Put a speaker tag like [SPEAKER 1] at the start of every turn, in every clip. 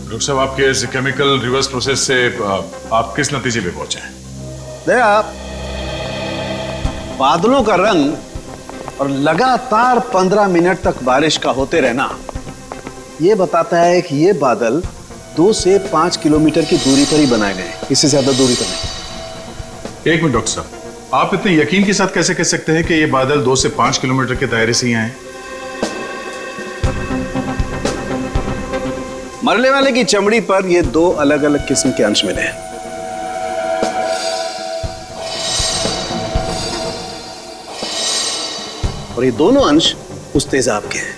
[SPEAKER 1] Doctor साहब, आपके इस केमिकल रिवर्स प्रोसेस से आप किस नतीजे पे पहुंचे हैं?
[SPEAKER 2] देखा, बादलों का रंग और लगातार 15 मिनट तक बारिश का होते रहना यह बताता है कि ये बादल 2 से 5 किलोमीटर की दूरी पर ही बनाए गए, इससे ज्यादा दूरी पर नहीं।
[SPEAKER 1] एक मिनट डॉक्टर साहब, आप इतने यकीन के साथ कैसे कह सकते हैं कि ये बादल 2 से 5 किलोमीटर के दायरे से ही आए?
[SPEAKER 2] मरने वाले की चमड़ी पर ये 2 अलग अलग किस्म के अंश मिले हैं। और ये दोनों अंश उस तेजाब के हैं,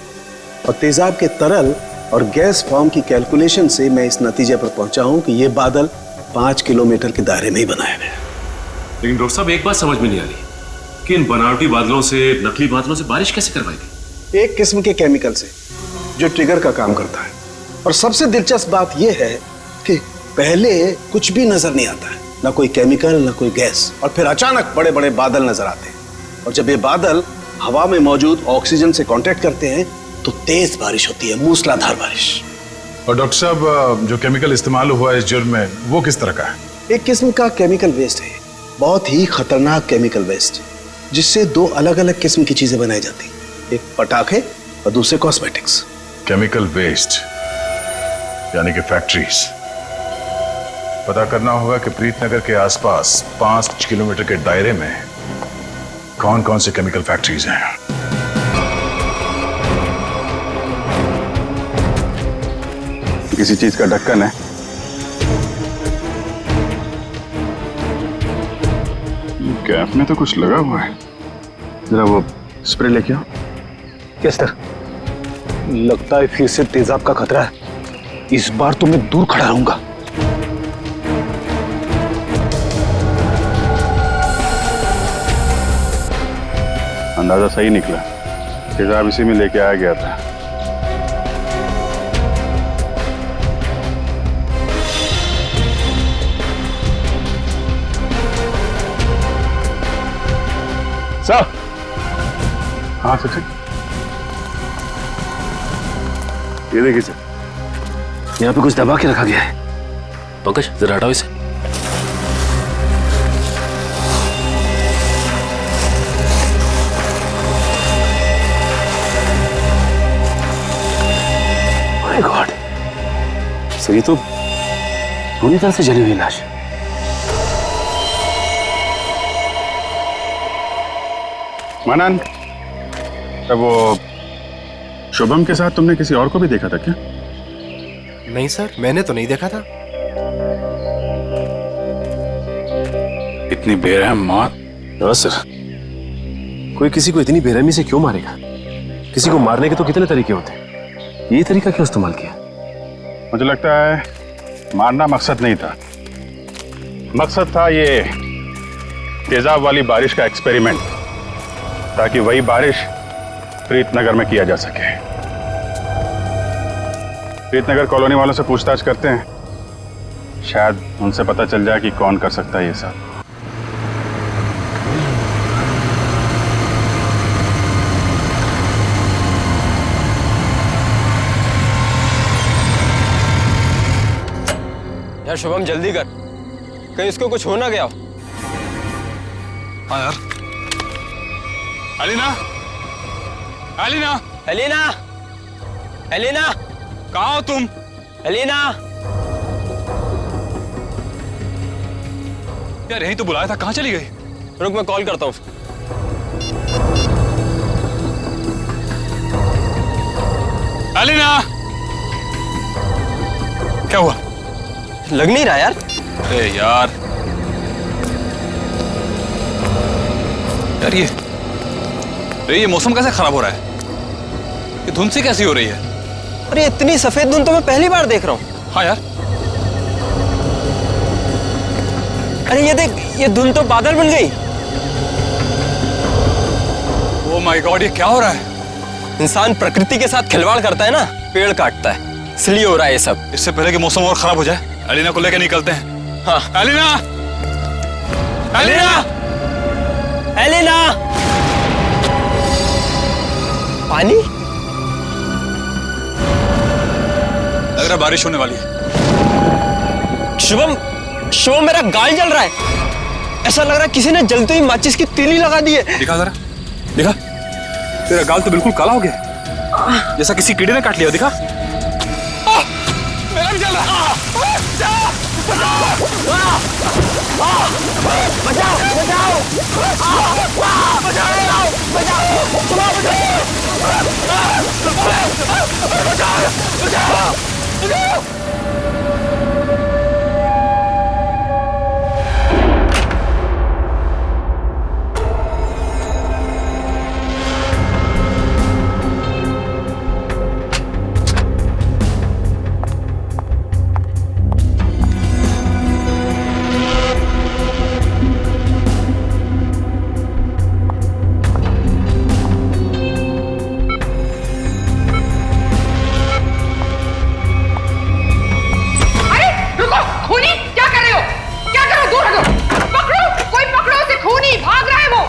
[SPEAKER 2] और तेजाब के तरल और गैस फॉर्म की कैलकुलेशन से मैं इस नतीजे पर पहुंचा हूं कि ये बादल 5 किलोमीटर के दायरे में ही बनाए गए।
[SPEAKER 3] लेकिन डॉक्टर साहब, एक बात समझ में नहीं आ रही कि इन बनावटी बादलों से, नकली बादलों से बारिश कैसे करवाई गई?
[SPEAKER 2] एक किस्म के केमिकल से जो ट्रिगर का काम करता है। और सबसे दिलचस्प बात यह है कि पहले कुछ भी नजर नहीं आता है, ना कोई केमिकल ना कोई गैस, और फिर अचानक बड़े बड़े बादल नजर आते हैं। और जब ये बादल हवा में मौजूद ऑक्सीजन से कांटेक्ट करते हैं तो तेज बारिश होती है, मूसलाधार बारिश।
[SPEAKER 1] और डॉक्टर साहब, जो केमिकल इस्तेमाल हुआ है इस जुर्म में, वो किस तरह का है?
[SPEAKER 2] एक किस्म का केमिकल वेस्ट है, बहुत ही खतरनाक केमिकल वेस्ट, जिससे 2 अलग अलग किस्म की चीजें बनाई जाती, एक पटाखे और दूसरे कॉस्मेटिक्स।
[SPEAKER 1] केमिकल वेस्ट यानी कि फैक्ट्रीज। पता करना होगा कि प्रीतनगर के आसपास 5 किलोमीटर के दायरे में कौन कौन से केमिकल फैक्ट्रीज हैं।
[SPEAKER 4] किसी चीज का ढक्कन है। गैप में तो कुछ लगा हुआ है, जरा वो स्प्रे लेके आओ।
[SPEAKER 2] Yes sir. लगता है फिर से तेजाब का खतरा है, इस बार तो मैं दूर खड़ा रहूंगा।
[SPEAKER 4] अंदाजा सही निकला, तेजाब इसी में लेके आया गया था। सर। हाँ सचिन, ये देखिए सर,
[SPEAKER 5] यहाँ पे कुछ दबा के रखा गया है। पंकज, जरा हटाओ इसे। माय गॉड, सर ये तो पूरी तरह से जली हुई लाश।
[SPEAKER 4] मनन, तब वो शुभम के साथ तुमने किसी और को भी देखा था क्या?
[SPEAKER 6] नहीं सर, मैंने तो नहीं देखा था।
[SPEAKER 4] इतनी बेरहम मौत?
[SPEAKER 5] हाँ सर, कोई किसी को इतनी बेरहमी से क्यों मारेगा? किसी को मारने के तो कितने तरीके होते हैं, ये तरीका क्यों इस्तेमाल किया?
[SPEAKER 4] मुझे लगता है मारना मकसद नहीं था, मकसद था ये तेजाब वाली बारिश का एक्सपेरिमेंट, ताकि वही बारिश प्रीतनगर में किया जा सके। प्रीतनगर कॉलोनी वालों से पूछताछ करते हैं, शायद उनसे पता चल जाए कि कौन कर सकता है ये सब।
[SPEAKER 6] यार शुभम, जल्दी कर, कहीं इसको कुछ हो ना गया हो।
[SPEAKER 1] हाँ यार। अलीना, अलीना,
[SPEAKER 6] एलिना, एलिना,
[SPEAKER 1] कहाँ हो तुम?
[SPEAKER 6] एलिना।
[SPEAKER 1] यार यहीं तो बुलाया था, कहाँ चली गई?
[SPEAKER 6] रुक, मैं कॉल करता हूँ।
[SPEAKER 1] अलीना, क्या हुआ?
[SPEAKER 6] लग नहीं रहा यार।
[SPEAKER 1] अरे यार, यार ये मौसम कैसे खराब हो रहा है? ये धुंध सी कैसी हो रही है?
[SPEAKER 6] अरे इतनी सफेद धुंध तो मैं पहली बार देख रहा हूँ।
[SPEAKER 1] हाँ यार।
[SPEAKER 6] अरे ये देख, ये धुंध तो बादल बन गई।
[SPEAKER 1] ओह माय गॉड, ये क्या हो रहा है?
[SPEAKER 6] इंसान प्रकृति के साथ खिलवाड़ करता है ना, पेड़ काटता है, इसलिए हो रहा है ये सब।
[SPEAKER 1] इससे पहले कि मौसम और खराब हो जाए, अलीना को लेकर निकलते हैं।
[SPEAKER 6] हाँ।
[SPEAKER 1] अलीना, अलीना,
[SPEAKER 6] एलिना। पानी?
[SPEAKER 1] लग रहा है बारिश होने वाली है।
[SPEAKER 6] शुभम, शुभम मेरा गाल जल रहा है। ऐसा लग रहा है किसी ने जलते ही माचिस की तीली लगा दी है।
[SPEAKER 5] दिखा जरा, दिखा। तेरा गाल तो बिल्कुल काला हो गया, जैसा किसी कीड़े ने काट लिया। दिखा।
[SPEAKER 6] मेरा भी जल रहा है।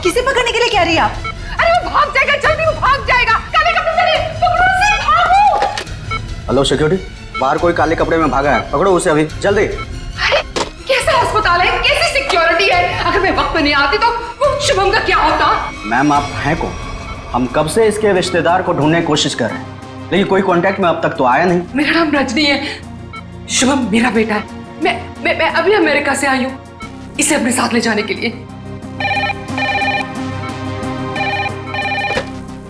[SPEAKER 7] किसे पकड़ने के लिए कह रही है आप? अरे वो भाग जाएगा, जल्दी वो भाग जाएगा। काले कपड़े पहने, पकड़ो उसे, भागो।
[SPEAKER 8] हेलो सिक्योरिटी, बाहर कोई काले कपड़े में भागा है, पकड़ो उसे अभी जल्दी।
[SPEAKER 7] अरे कैसा अस्पताल है, कैसी सिक्योरिटी है? अगर मैं वक्त पे नहीं आती तो वो शुभम का क्या होता?
[SPEAKER 8] मैम आप हैं कौन? हम कब से इसके रिश्तेदार को ढूंढने की कोशिश कर रहे हैं, लेकिन कोई कांटेक्ट में अब तक तो आया नहीं।
[SPEAKER 7] मेरा नाम रजनी है, शुभम मेरा बेटा है। मैं अभी अमेरिका से आई हूँ इसे अपने साथ ले जाने के लिए।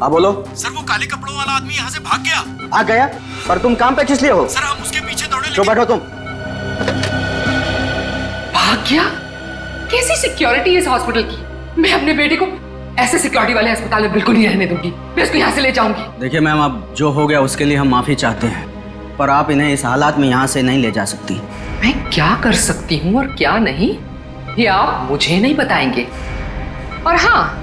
[SPEAKER 8] हाँ बोलो।
[SPEAKER 5] सर वो काले कपड़ों वाला आदमी यहाँ से भाग गया।
[SPEAKER 8] भाग गया? पर तुम काम पे किस लिए हो?
[SPEAKER 5] सर हम उसके पीछे दौड़े।
[SPEAKER 8] जो बैठो तुम।
[SPEAKER 7] भाग गया? कैसी सिक्योरिटी है इस हॉस्पिटल की? मैं अपने बेटे को ऐसे सिक्योरिटी वाले अस्पताल में बिल्कुल नहीं रहने दूंगी। मैं उसको यहाँ से ले जाऊंगी।
[SPEAKER 8] देखिए मैम, अब जो हो गया उसके लिए हम माफी चाहते हैं, पर आप इन्हें इस हालात में यहाँ से नहीं ले जा सकती।
[SPEAKER 7] मैं क्या कर सकती हूँ और क्या नहीं, ये आप मुझे नहीं बताएंगे। और हाँ,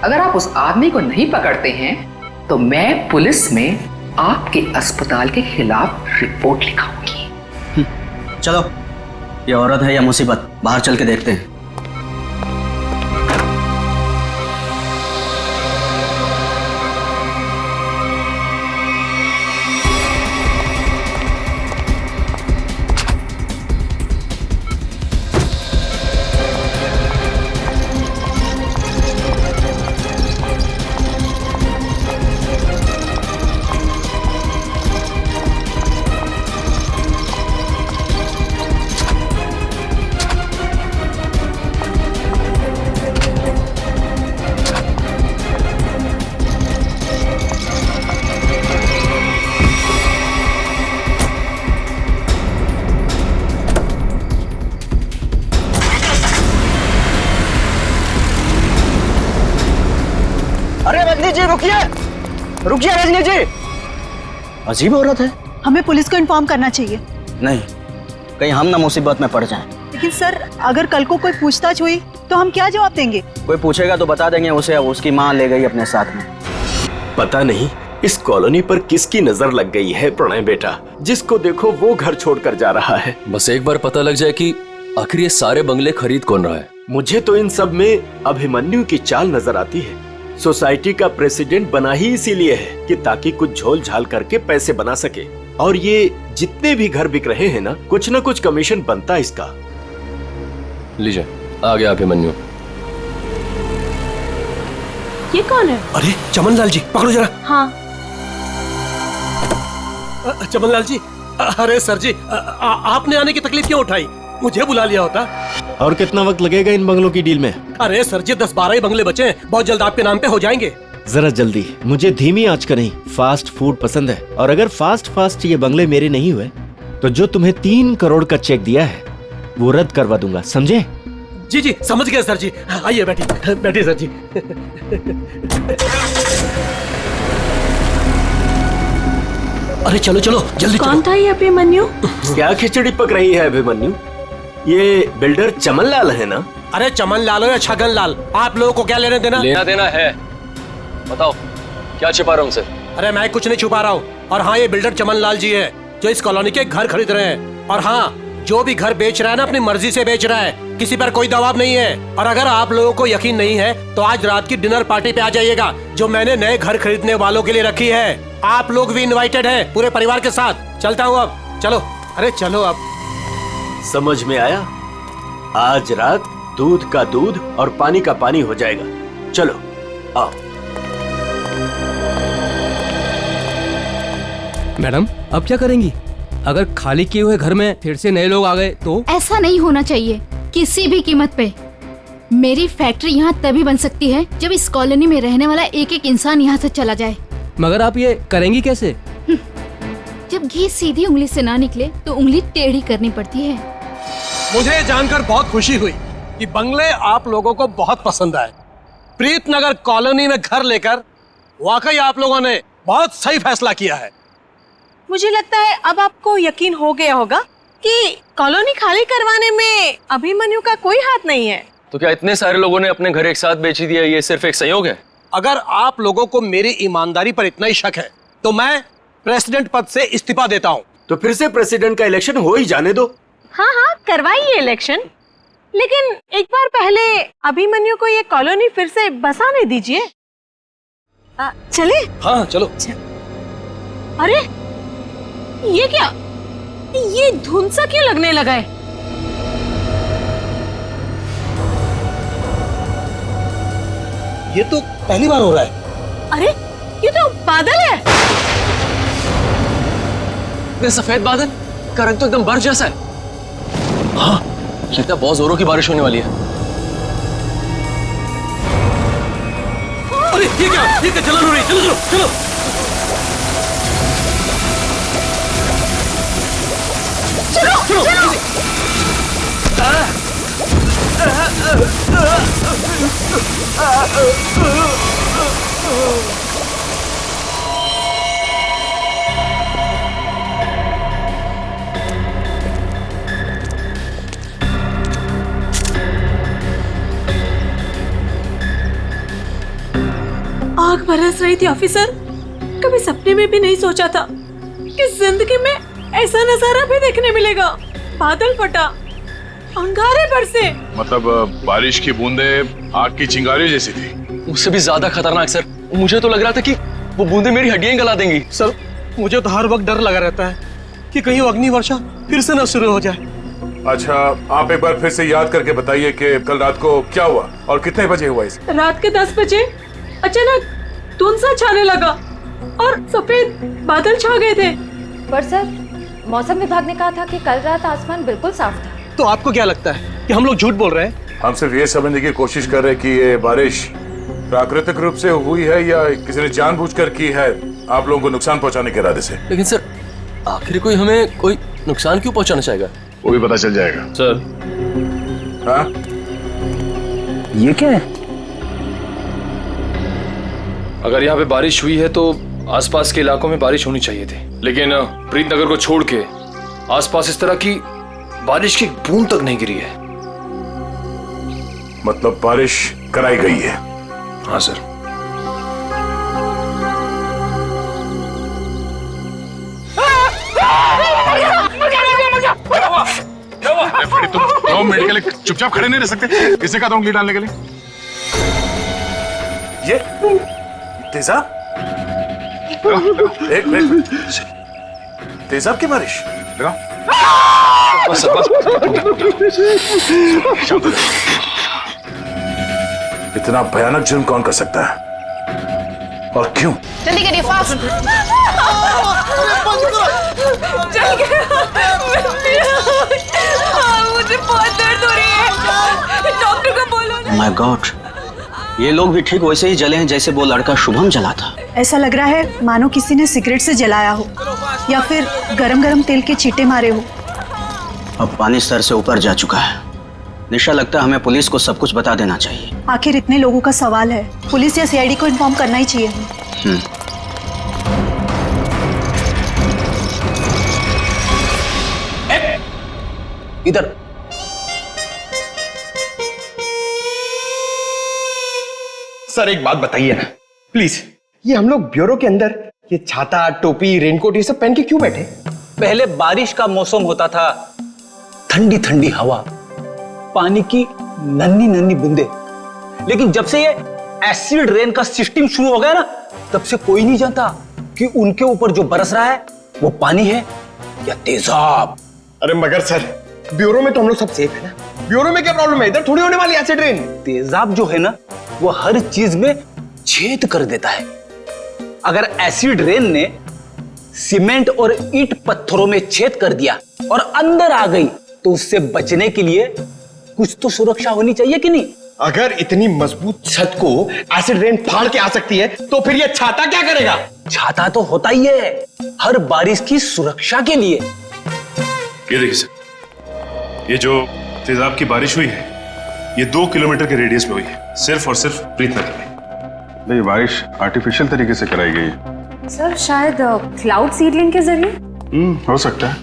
[SPEAKER 7] अगर आप उस आदमी को नहीं पकड़ते हैं तो मैं पुलिस में आपके अस्पताल के खिलाफ रिपोर्ट लिखाऊंगी।
[SPEAKER 8] चलो, ये औरत है या मुसीबत, बाहर चल के देखते हैं। रजनी जी रुकिए, रुकिए रजनी जी। अजीब औरत है।
[SPEAKER 9] हमें पुलिस को इन्फॉर्म करना चाहिए।
[SPEAKER 8] नहीं, कहीं हम ना मुसीबत में पड़ जाएं।
[SPEAKER 9] लेकिन सर, अगर कल को कोई पूछताछ हुई तो हम क्या जवाब देंगे?
[SPEAKER 8] कोई पूछेगा तो बता देंगे उसे उसकी माँ ले गई अपने साथ में।
[SPEAKER 10] पता नहीं इस कॉलोनी पर किसकी नजर लग गई है प्रणय बेटा, जिसको देखो वो घर छोड़कर जा रहा है।
[SPEAKER 6] बस एक बार पता लग जाए कि आखिर ये सारे बंगले खरीद कौन रहा है।
[SPEAKER 10] मुझे तो इन सब में अभिमन्यु की चाल नजर आती है। सोसाइटी का प्रेसिडेंट बना ही इसीलिए है कि ताकि कुछ झोल झाल करके पैसे बना सके, और ये जितने भी घर बिक रहे हैं ना कुछ कमीशन बनता है इसका।
[SPEAKER 6] लीजिए, आ गया अभिमन्यु।
[SPEAKER 9] ये कौन है?
[SPEAKER 5] अरे चमन लाल जी, पकड़ो जरा।
[SPEAKER 9] हाँ।
[SPEAKER 5] चमन लाल जी, अरे सर जी, आपने आने की तकलीफ क्यों उठाई? मुझे बुला लिया होता।
[SPEAKER 10] और कितना वक्त लगेगा इन बंगलों की डील में?
[SPEAKER 5] अरे सर जी, 10-12 ही बंगले बचे हैं, बहुत जल्द आपके नाम पे हो जाएंगे।
[SPEAKER 10] जरा जल्दी, मुझे धीमी आंच का नहीं फास्ट फूड पसंद है, और अगर फास्ट ये बंगले मेरे नहीं हुए तो जो तुम्हें 3 करोड़ का चेक दिया है वो रद्द करवा दूंगा, समझे?
[SPEAKER 5] जी जी समझ गए सर जी। आइए बैठिए सर जी। अरे चलो जल्दी।
[SPEAKER 9] कौन था ये अभिमन्यु?
[SPEAKER 10] क्या खिचड़ी पक रही है अभिमन्यु? ये बिल्डर चमन लाल है ना?
[SPEAKER 5] अरे चमन लाल हो या छगन लाल, आप लोगों को क्या लेना देना
[SPEAKER 6] है? बताओ, क्या छिपा रहा हूँ सर?
[SPEAKER 5] अरे मैं कुछ नहीं छुपा रहा हूँ। और हाँ, ये बिल्डर चमन लाल जी है जो इस कॉलोनी के घर खरीद रहे हैं। और हाँ, जो भी घर बेच रहा है ना अपनी मर्जी से बेच रहा है, किसी पर कोई दबाव नहीं है। और अगर आप लोगों को यकीन नहीं है तो आज रात की डिनर पार्टी पे आ जाइएगा जो मैंने नए घर खरीदने वालों के लिए रखी है। आप लोग भी इनवाइटेड हैं पूरे परिवार के साथ। चलता हूँ अब, चलो। अरे चलो अब।
[SPEAKER 10] समझ में आया? आज रात दूध का दूध और पानी का पानी हो जाएगा। चलो आओ।
[SPEAKER 6] मैडम अब क्या करेंगी? अगर खाली किए हुए घर में फिर से नए लोग आ गए तो?
[SPEAKER 11] ऐसा नहीं होना चाहिए किसी भी कीमत पे। मेरी फैक्ट्री यहाँ तभी बन सकती है जब इस कॉलोनी में रहने वाला एक एक इंसान यहाँ से चला जाए।
[SPEAKER 6] मगर आप ये करेंगी कैसे?
[SPEAKER 11] जब घी सीधी उंगली से ना निकले तो उंगली टेढ़ी करनी पड़ती है।
[SPEAKER 5] मुझे जानकर बहुत खुशी हुई कि बंगले आप लोगों को बहुत पसंद आए। प्रीतनगर कॉलोनी में घर लेकर वाकई आप लोगों ने बहुत सही फैसला किया है।
[SPEAKER 9] मुझे लगता है अब आपको यकीन हो गया होगा कि कॉलोनी खाली करवाने में अभिमन्यु का कोई हाथ नहीं है।
[SPEAKER 6] तो क्या इतने सारे लोगों ने अपने घर एक साथ बेच दिया, ये सिर्फ एक संयोग है?
[SPEAKER 5] अगर आप लोगों को मेरी ईमानदारी पर इतना ही शक है तो मैं प्रेसिडेंट पद से इस्तीफा देता हूँ।
[SPEAKER 10] तो फिर से प्रेसिडेंट का इलेक्शन हो ही जाने दो।
[SPEAKER 9] हाँ हाँ करवाइए इलेक्शन, लेकिन एक बार पहले अभिमन्यु को ये कॉलोनी फिर से बसाने दीजिए। चले?
[SPEAKER 6] हाँ चलो।
[SPEAKER 9] अरे ये क्या, ये धुंध सा क्यों लगने लगा है?
[SPEAKER 5] ये तो पहली बार हो रहा है।
[SPEAKER 9] अरे ये तो बादल है।
[SPEAKER 6] ये सफेद बादल का रंग तो एकदम बर्फ जैसा है। हाँ लगता है बहुत जोरों की बारिश होने वाली है। अरे ये क्या जलन हो रही है। चलो चलो चलो।
[SPEAKER 9] चलो चलो। आग बरस रही थी ऑफिसर। कभी सपने में भी नहीं सोचा था कि जिंदगी में ऐसा नजारा भी देखने मिलेगा। बादल फटा, अंगारे बरसे।
[SPEAKER 1] मतलब बारिश की बूंदे आग की चिंगारी जैसी थी।
[SPEAKER 6] उससे भी ज्यादा खतरनाक सर। मुझे तो लग रहा था कि वो बूंदे मेरी हड्डियां गला देंगी।
[SPEAKER 5] सर मुझे तो हर वक्त डर लगा रहता है कि कहीं अग्नि वर्षा फिर से न शुरू हो जाए।
[SPEAKER 1] अच्छा आप एक बार फिर से याद करके बताइए कि कल रात को क्या हुआ और कितने बजे हुआ इसे?
[SPEAKER 9] रात के 10 बजे अचानक धुंध सा छाने लगा और सफेद बादल छा गए थे।
[SPEAKER 12] पर सर मौसम विभाग ने कहा था कि कल रात आसमान बिल्कुल साफ था।
[SPEAKER 5] तो आपको क्या लगता है कि हम लोग झूठ बोल रहे हैं?
[SPEAKER 1] हम सिर्फ ये समझने की कोशिश कर रहे हैं कि ये बारिश प्राकृतिक रूप से हुई है या किसी ने जानबूझकर की है आप लोगों को नुकसान पहुंचाने के इरादे से।
[SPEAKER 6] लेकिन सर आखिर कोई हमें कोई नुकसान क्यों पहुंचाना चाहेगा?
[SPEAKER 1] वो भी पता चल जाएगा
[SPEAKER 6] सर।
[SPEAKER 1] हाँ
[SPEAKER 8] ये क्या है?
[SPEAKER 13] अगर यहाँ पे बारिश हुई है तो आसपास के इलाकों में बारिश होनी चाहिए थी, लेकिन प्रीतनगर को छोड़ के आसपास इस तरह की बारिश की बूंद तक नहीं गिरी है।
[SPEAKER 1] मतलब बारिश कराई गई है?
[SPEAKER 13] हाँ सर।
[SPEAKER 1] तुम 2 मिनट के लिए चुपचाप खड़े नहीं रह सकते? किसने कहा था उंगली डालने के लिए? ये तेजाब? एक मिनट, तेजाब की बारिश? बस बस। इतना भयानक जुर्म कौन कर सकता है और क्यों?
[SPEAKER 12] जल्दी करिए फास्ट।
[SPEAKER 9] चल गया। मुझे बहुत दर्द हो रही है, डॉक्टर को बोलो ना।
[SPEAKER 8] माय गॉड, ये लोग भी ठीक वैसे ही जले हैं जैसे वो लड़का शुभम जला था।
[SPEAKER 9] ऐसा लग रहा है मानो किसी ने सिगरेट से जलाया हो या फिर गरम गरम तेल के छींटे मारे हो।
[SPEAKER 8] अब पानी सर से ऊपर जा चुका है। निशा, लगता है हमें पुलिस को सब कुछ बता देना चाहिए।
[SPEAKER 9] आखिर इतने लोगों का सवाल है, पुलिस या सीआईडी को इन्फॉर्म करना ही चाहिए।
[SPEAKER 6] इधर
[SPEAKER 14] सर एक बात बताइए ना प्लीज, ये हम लोग ब्यूरो के अंदर ये छाता टोपी रेनकोट ये सब पहन के क्यों बैठे?
[SPEAKER 8] पहले बारिश का मौसम होता था, ठंडी ठंडी हवा, पानी की नन्ही नन्ही बूंदे, लेकिन जब से ये एसिड रेन का सिस्टम शुरू हो गया ना, तब से कोई नहीं जानता कि उनके ऊपर जो बरस रहा है वो पानी है या तेजाब।
[SPEAKER 14] अरे मगर सर, ब्यूरो में तो हम लोग सब सेफ है ना। ब्यूरो में क्या प्रॉब्लम है? इधर थोड़ी होने वाली एसिड रेन।
[SPEAKER 8] तेजाब जो है ना, वो हर चीज में छेद कर देता है। अगर एसिड रेन ने सीमेंट और ईंट पत्थरों में छेद कर दिया और अंदर आ गई, तो उससे बचने के लिए कुछ तो सुरक्षा होनी चाहिए कि नहीं?
[SPEAKER 14] अगर इतनी मजबूत छत को एसिड रेन फाड़ के आ सकती है, तो फिर ये छाता क्या करेगा?
[SPEAKER 8] छाता तो होता ही है हर बारिश की सुरक्षा के लिए।
[SPEAKER 3] ये देखिए सर, ये जो तेजाब की बारिश हुई है, ये 2 किलोमीटर के रेडियस में हुई है, सिर्फ और सिर्फ प्रीतनगर में।
[SPEAKER 4] ये बारिश आर्टिफिशियल तरीके से कराई गई है
[SPEAKER 12] सर, शायद क्लाउड सीडलिंग के जरिए।
[SPEAKER 4] हो सकता है।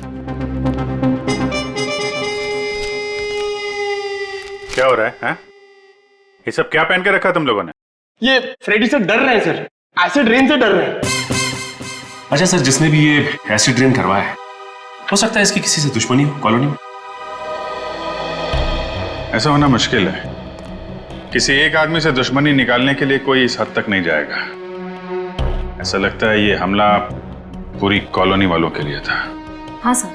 [SPEAKER 4] क्या हो रहा है, हैं? ये सब क्या पहन के रखा तुम लोगों ने?
[SPEAKER 14] ये फ्रेडी से डर रहे हैं सर, एसिड रेन से डर रहे हैं।
[SPEAKER 3] अच्छा सर, जिसने भी ये एसिड रेन करवाया है, हो सकता है इसकी किसी से दुश्मनी हो कॉलोनी में।
[SPEAKER 4] ऐसा होना मुश्किल है। किसी एक आदमी से दुश्मनी निकालने के लिए कोई इस हद तक नहीं जाएगा। ऐसा लगता है ये हमला पूरी कॉलोनी वालों के लिए था।
[SPEAKER 12] हाँ सर,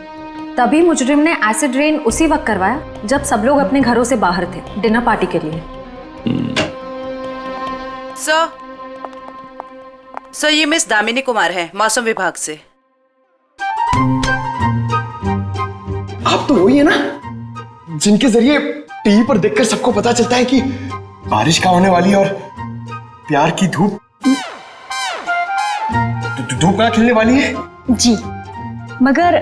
[SPEAKER 12] तभी मुजरिम ने एसिड रेन उसी वक्त करवाया जब सब लोग अपने घरों से बाहर थे डिनर पार्टी के लिए।
[SPEAKER 15] सर, ये मिस दामिनी कुमार है, मौसम विभाग से।
[SPEAKER 14] आप तो वही है ना जिनके जरिए टीवी पर देखकर सबको पता चलता है कि बारिश का होने वाली है और प्यार की धूप कहाँ खिलने वाली है।
[SPEAKER 16] जी, मगर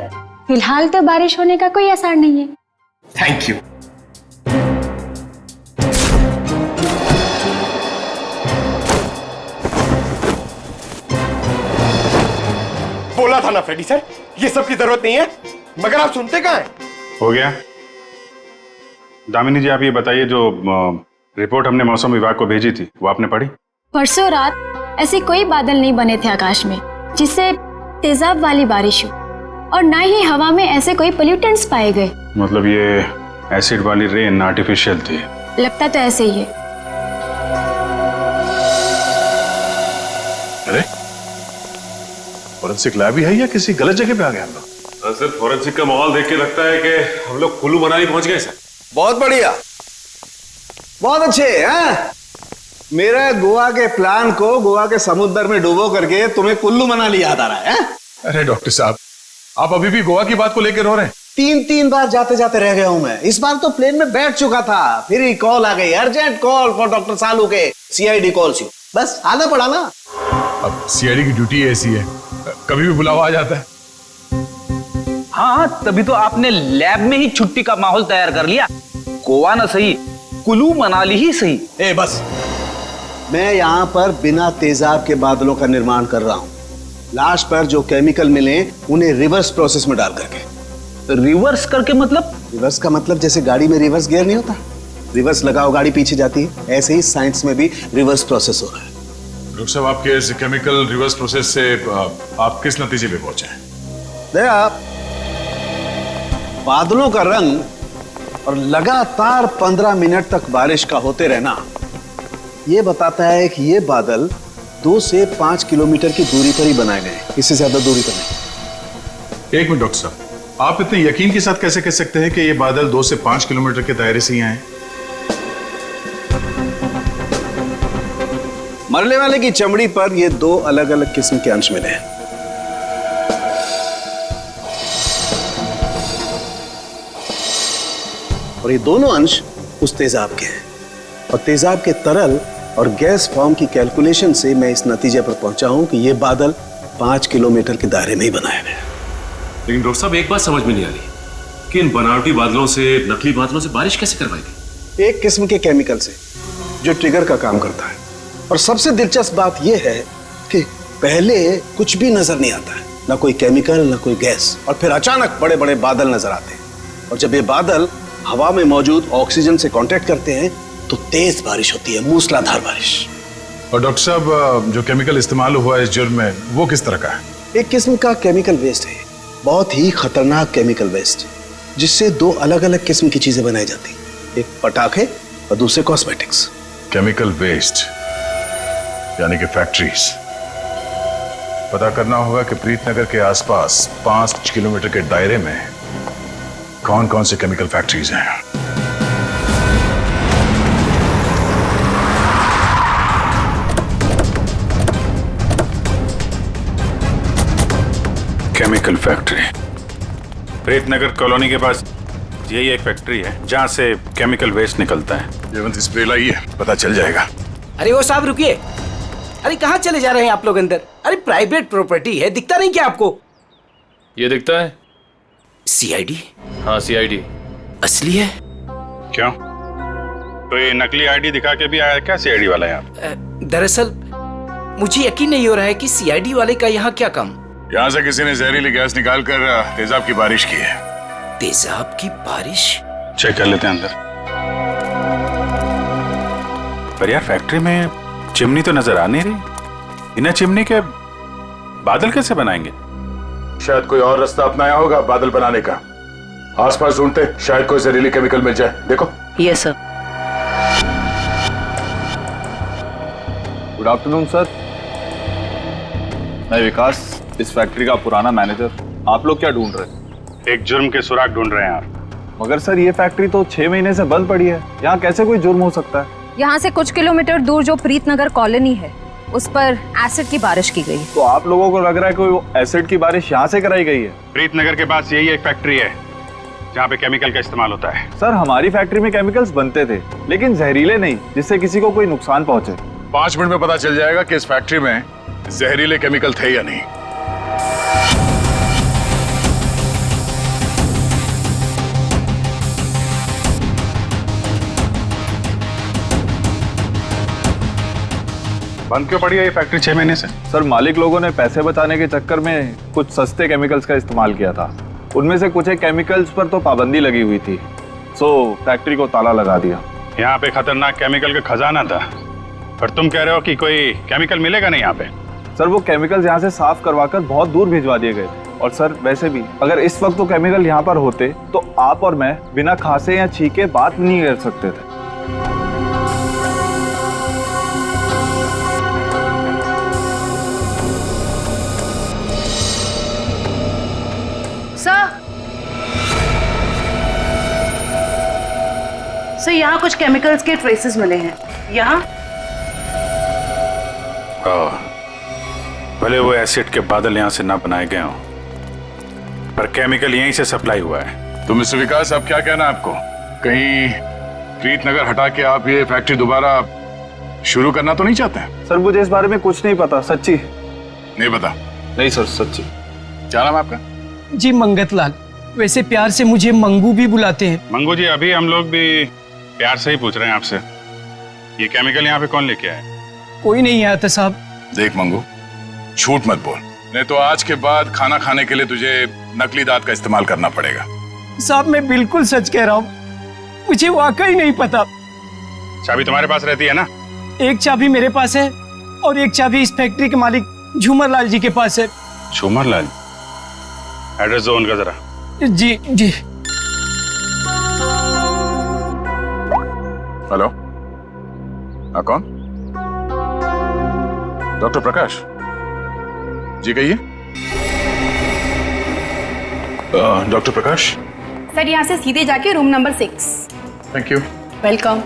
[SPEAKER 16] फिलहाल तो बारिश होने का कोई असर नहीं है।
[SPEAKER 14] Thank you. बोला था ना फ्रेडी सर, ये सब की जरूरत नहीं है, मगर आप सुनते कहाँ हैं?
[SPEAKER 4] हो गया। दामिनी जी, आप ये बताइए, जो रिपोर्ट हमने मौसम विभाग को भेजी थी, वो आपने पढ़ी?
[SPEAKER 16] परसों रात ऐसे कोई बादल नहीं बने थे आकाश में जिससे तेजाब वाली बारिश हो, और ना ही हवा में ऐसे कोई पोल्यूटेंट्स पाए गए।
[SPEAKER 4] मतलब ये एसिड वाली रेन आर्टिफिशियल थी?
[SPEAKER 16] लगता तो ऐसे ही है।
[SPEAKER 1] अरे, फॉरेंसिक लैब ही है या किसी गलत जगह पे आ गए हम लोग?
[SPEAKER 3] सर, फॉरेंसिक का माहौल देख के लगता है कि हम लोग कुल्लू मनाली पहुंच गए सर।
[SPEAKER 2] बहुत बढ़िया, बहुत अच्छे हैं। मेरे गोवा के प्लान को गोवा के समुद्र में डुबो करके तुम्हें कुल्लू मनाली याद आ रहा है?
[SPEAKER 1] अरे डॉक्टर साहब, आप अभी भी गोवा की बात को लेकर रो रहे हैं?
[SPEAKER 2] 3 बार जाते जाते रह गया हूं मैं। इस बार तो प्लेन में बैठ चुका था, फिर ही कॉल आ गई, अर्जेंट कॉल फॉर डॉक्टर सालू के CID कॉल्स यू। बस आना पड़ा ना।
[SPEAKER 1] अब CID की ड्यूटी ऐसी है, कभी भी बुलावा आ जाता है।
[SPEAKER 8] हाँ, तभी तो आपने लैब में ही छुट्टी का माहौल तैयार कर लिया। गोवा ना सही, कुल्लू मनाली ही सही।
[SPEAKER 2] बस, मैं यहाँ पर बिना तेजाब के बादलों का निर्माण कर रहा हूँ। लास्ट पर जो केमिकल मिले उन्हें रिवर्स प्रोसेस में डाल करके।
[SPEAKER 8] रिवर्स करके मतलब?
[SPEAKER 2] रिवर्स का मतलब जैसे गाड़ी में रिवर्स गियर नहीं होता, रिवर्स लगाओ गाड़ी पीछे जाती है, ऐसे ही साइंस में भी रिवर्स प्रोसेस हो रहा है।
[SPEAKER 1] डॉक्टर साहब, आपके इस केमिकल रिवर्स प्रोसेस से आप किस नतीजे पे पहुंचे हैं?
[SPEAKER 2] देखा, बादलों का रंग और लगातार 15 मिनट तक बारिश का होते रहना यह बताता है कि ये बादल 2 से 5 किलोमीटर की दूरी पर ही बनाए गए, इससे ज्यादा दूरी पर नहीं।
[SPEAKER 1] एक मिनट डॉक्टर साहब, आप इतने यकीन के साथ कैसे कह सकते हैं कि ये बादल 2 से 5 किलोमीटर के दायरे से ही आए?
[SPEAKER 2] मरने वाले की चमड़ी पर ये 2 अलग अलग किस्म के अंश मिले हैं। और ये दोनों अंश उस तेजाब के हैं, और तेजाब के तरल और गैस फॉर्म की कैलकुलेशन से मैं इस नतीजे पर पहुंचा हूं कि ये बादल 5 किलोमीटर के दायरे में ही बनाया गया।
[SPEAKER 3] लेकिन डॉक्टर साहब, एक बात समझ में नहीं आ रही कि इन बनावटी बादलों से, नकली बादलों से बारिश कैसे करवाई गई?
[SPEAKER 2] एक किस्म के केमिकल से जो ट्रिगर का काम करता है। और सबसे दिलचस्प बात यह है कि पहले कुछ भी नजर नहीं आता है, ना कोई केमिकल ना कोई गैस, और फिर अचानक बड़े बड़े बादल नजर आते हैं। और जब ये बादल हवा में मौजूद ऑक्सीजन से कांटेक्ट करते हैं तो तेज बारिश होती है, मूसलाधार बारिश।
[SPEAKER 1] और डॉक्टर साहब, जो केमिकल इस्तेमाल हुआ है इस जुर्म में, वो किस तरह का है?
[SPEAKER 2] एक किस्म का केमिकल वेस्ट है, बहुत ही खतरनाक केमिकल वेस्ट, जिससे 2 अलग अलग किस्म की चीजें बनाई जाती हैं, एक पटाखे और दूसरे कॉस्मेटिक्स।
[SPEAKER 1] केमिकल वेस्ट यानी कि फैक्ट्रीज। पता करना होगा कि प्रीतनगर के आसपास 5 किलोमीटर के दायरे में कौन कौन से केमिकल फैक्ट्रीज हैं।
[SPEAKER 4] केमिकल फैक्ट्री प्रीतनगर कॉलोनी के पास यही एक फैक्ट्री है जहाँ से केमिकल वेस्ट निकलता है।
[SPEAKER 1] जयवंत स्प्रे लाइए, पता चल जाएगा।
[SPEAKER 17] अरे वो साहब रुकिए, अरे कहाँ चले जा रहे हैं आप लोग अंदर? अरे प्राइवेट प्रॉपर्टी है, दिखता नहीं क्या आपको?
[SPEAKER 13] ये दिखता है
[SPEAKER 17] सीआईडी।
[SPEAKER 13] हाँ सीआईडी
[SPEAKER 17] असली है।
[SPEAKER 4] क्यों, तो ये नकली आईडी दिखा के भी आया क्या सीआईडी वाला यहाँ?
[SPEAKER 17] दरअसल मुझे यकीन नहीं हो रहा है कि सीआईडी वाले का यहाँ क्या काम।
[SPEAKER 1] यहाँ से किसी ने जहरीली गैस निकालकर तेजाब की बारिश की है।
[SPEAKER 17] तेजाब की बारिश?
[SPEAKER 4] चेक कर लेते हैं अंदर। पर यार फैक्ट्री में चिमनी तो नजर आ नहीं रही। बिना चिमनी के बादल कैसे बनाएंगे?
[SPEAKER 1] शायद कोई और रास्ता अपनाया होगा बादल बनाने का। आसपास ढूंढते, शायद कोई जहरीली केमिकल मिल जाए। देखो।
[SPEAKER 15] Yes sir.
[SPEAKER 18] Good afternoon sir, मैं विकास, इस फैक्ट्री का पुराना मैनेजर। आप लोग क्या ढूंढ रहे हैं?
[SPEAKER 4] एक जुर्म के सुराग ढूंढ रहे हैं आप।
[SPEAKER 18] मगर सर ये फैक्ट्री तो 6 महीने से बंद पड़ी है, यहाँ कैसे कोई जुर्म हो सकता है?
[SPEAKER 12] यहाँ से कुछ किलोमीटर दूर जो प्रीतनगर कॉलोनी है उस पर एसिड की बारिश की गई।
[SPEAKER 18] तो आप लोगों को लग रहा है कोई एसिड की बारिश यहाँ से कराई गई है?
[SPEAKER 4] प्रीतनगर के पास यही एक फैक्ट्री है जहाँ पे केमिकल का इस्तेमाल होता है।
[SPEAKER 18] सर हमारी फैक्ट्री में केमिकल्स बनते थे, लेकिन जहरीले नहीं, जिससे किसी को कोई नुकसान पहुंचे।
[SPEAKER 1] 5 मिनट में पता चल जाएगा कि इस फैक्ट्री में जहरीले केमिकल थे या नहीं।
[SPEAKER 4] बंद क्यों पड़ी है ये फैक्ट्री 6 महीने से?
[SPEAKER 18] सर मालिक लोगों ने पैसे बचाने के चक्कर में कुछ सस्ते केमिकल्स का इस्तेमाल किया था। उनमें से कुछ एक केमिकल्स पर तो पाबंदी लगी हुई थी, सो फैक्ट्री को ताला लगा दिया।
[SPEAKER 4] यहाँ पे खतरनाक केमिकल का खजाना था, पर तुम कह रहे हो कि कोई केमिकल मिलेगा नहीं यहाँ पे?
[SPEAKER 18] सर वो केमिकल्स यहाँ से साफ करवाकर बहुत दूर भिजवा दिए गए थे। और सर वैसे भी अगर इस वक्त वो केमिकल यहाँ पर होते तो आप और मैं बिना खांसे या छींके बात नहीं कर सकते थे।
[SPEAKER 15] सर यहाँ कुछ केमिकल्स के ट्रेसेस मिले हैं। यहाँ
[SPEAKER 4] भले वो एसिड के बादल यहाँ से ना बनाए गए हों, पर केमिकल यहीं से सप्लाई हुआ है।
[SPEAKER 1] तो मिस्टर विकास, अब क्या कहना है आपको? कहीं प्रीतनगर हटा के आप ये फैक्ट्री दोबारा शुरू करना तो नहीं चाहते हैं?
[SPEAKER 18] सर मुझे इस बारे में कुछ नहीं पता, सच्ची
[SPEAKER 1] नहीं पता।
[SPEAKER 18] नहीं सर सच्ची।
[SPEAKER 1] क्या नाम है आपका?
[SPEAKER 6] जी मंगतलाल, वैसे प्यार से मुझे मंगू भी बुलाते हैं।
[SPEAKER 4] मंगू जी, अभी हम लोग भी प्यार से ही पूछ रहे हैं आपसे, ये केमिकल यहाँ पे कौन लेके आया?
[SPEAKER 6] कोई नहीं आया था साहब।
[SPEAKER 1] देख मंगू, झूठ मत बोल, नहीं तो आज के बाद खाना खाने के लिए तुझे नकली दांत का इस्तेमाल करना पड़ेगा।
[SPEAKER 6] साहब मैं बिल्कुल सच कह रहा हूँ, मुझे वाकई नहीं पता।
[SPEAKER 4] चाबी तुम्हारे पास रहती है ना?
[SPEAKER 6] एक चाबी मेरे पास है और एक चाबी इस फैक्ट्री के मालिक झूमर लाल जी के पास है।
[SPEAKER 4] झूमर लाल? एड्रेस दो उनका जरा।
[SPEAKER 6] जी जी।
[SPEAKER 1] हेलो, हाँ कौन? डॉक्टर प्रकाश जी, कहिए। डॉक्टर प्रकाश।
[SPEAKER 16] सर यहाँ से सीधे जाके room number 6।
[SPEAKER 1] Thank you.
[SPEAKER 16] Welcome.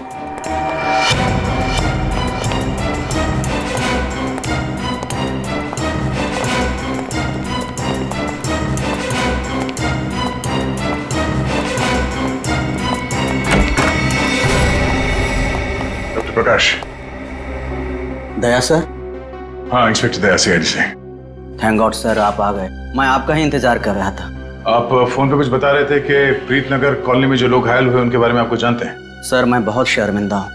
[SPEAKER 1] Doctor Prakash.
[SPEAKER 8] Daya sir?
[SPEAKER 1] हाँ इंस्पेक्टर दया, सीआईडी से।
[SPEAKER 8] थैंक गॉड सर आप आ गए, मैं आपका ही इंतजार कर रहा था।
[SPEAKER 1] आप फोन पे कुछ बता रहे थे कि प्रीतनगर कॉलोनी में जो लोग घायल हुए उनके बारे में आपको जानते हैं?
[SPEAKER 8] सर मैं बहुत शर्मिंदा हूँ,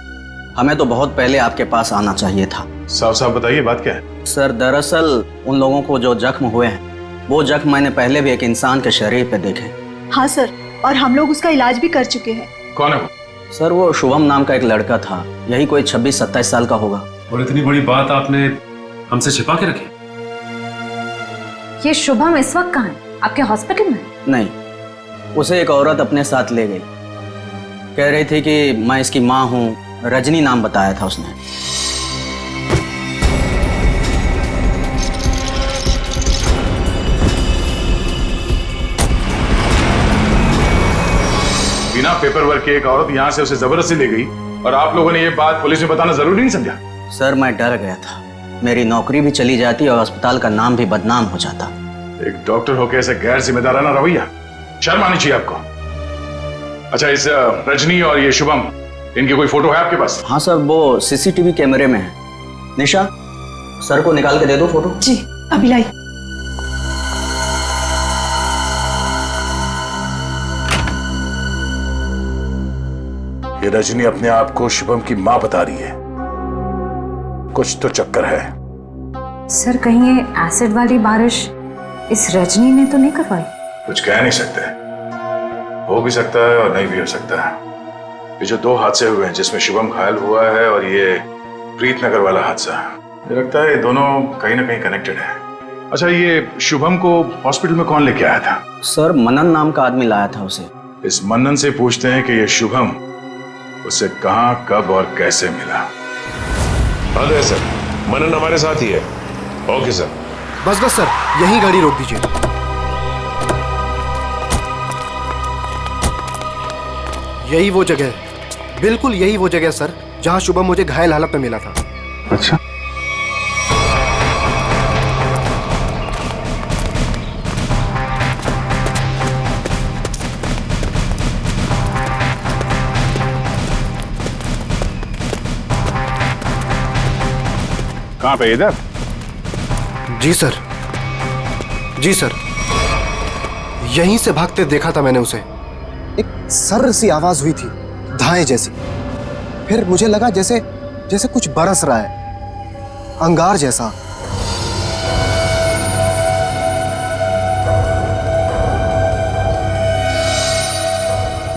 [SPEAKER 8] हमें तो बहुत पहले आपके पास आना चाहिए था।
[SPEAKER 1] साफ साफ बताइए बात क्या है?
[SPEAKER 8] सर दरअसल उन लोगों को जो जख्म हुए हैं वो जख्म मैंने पहले भी एक इंसान के शरीर पे देखे।
[SPEAKER 16] हाँ सर, और हम लोग उसका इलाज भी कर चुके हैं।
[SPEAKER 1] कौन है वो?
[SPEAKER 8] सर वो शुभम नाम का एक लड़का था, यही कोई 26-27 साल का होगा।
[SPEAKER 3] और इतनी बड़ी बात आपने हमसे छिपा के रखी?
[SPEAKER 12] ये शुभम इस वक्त कहाँ है? आपके हॉस्पिटल में?
[SPEAKER 8] नहीं, उसे एक औरत अपने साथ ले गई, कह रही थी कि मैं इसकी माँ हूँ, रजनी नाम बताया था उसने।
[SPEAKER 1] बिना पेपर वर्क के एक औरत यहाँ से उसे जबरदस्ती ले गई और आप लोगों ने ये बात पुलिस में बताना जरूरी नहीं समझा?
[SPEAKER 8] सर मैं डर गया था, मेरी नौकरी भी चली जाती और अस्पताल का नाम भी बदनाम हो जाता।
[SPEAKER 1] एक डॉक्टर होकर ऐसे गैर जिम्मेदाराना रवैया, शर्म आनी चाहिए आपको। अच्छा, इस रजनी और ये शुभम, इनकी कोई फोटो है आपके पास?
[SPEAKER 8] हाँ सर, वो सीसीटीवी कैमरे में है। निशा, सर को निकाल के दे दो फोटो।
[SPEAKER 15] जी अभी लाई।
[SPEAKER 1] ये रजनी अपने आप को शुभम की मां बता रही है, कुछ तो चक्कर है।
[SPEAKER 12] सर कहीं ये एसिड वाली बारिश इस रजनी ने तो नहीं करवाई?
[SPEAKER 1] कुछ कह नहीं सकते, हो भी सकता है और नहीं भी हो सकता है। ये जो 2 हादसे हुए हैं जिसमें शुभम घायल हुआ है और ये प्रीतनगर वाला हादसा, मुझे लगता है ये दोनों कहीं ना कहीं कनेक्टेड है। अच्छा, ये शुभम को हॉस्पिटल में कौन लेके आया था?
[SPEAKER 8] सर मनन नाम का आदमी लाया था उसे।
[SPEAKER 1] इस मनन से पूछते हैं कि ये शुभम उसे कहां, कब और कैसे मिला।
[SPEAKER 3] हाँ सर, मनन हमारे साथ ही है। Okay sir.
[SPEAKER 14] बस सर, यही गाड़ी रोक दीजिए। यही वो जगह है, बिल्कुल यही वो जगह है सर, जहां शुभम मुझे घायल हालत में मिला था।
[SPEAKER 4] अच्छा, कहाँ पे? इधर?
[SPEAKER 14] जी सर, जी सर, यहीं से भागते देखा था मैंने उसे। एक सर्र सी आवाज हुई थी, धाए जैसी। फिर मुझे लगा जैसे जैसे कुछ बरस रहा है, अंगार जैसा।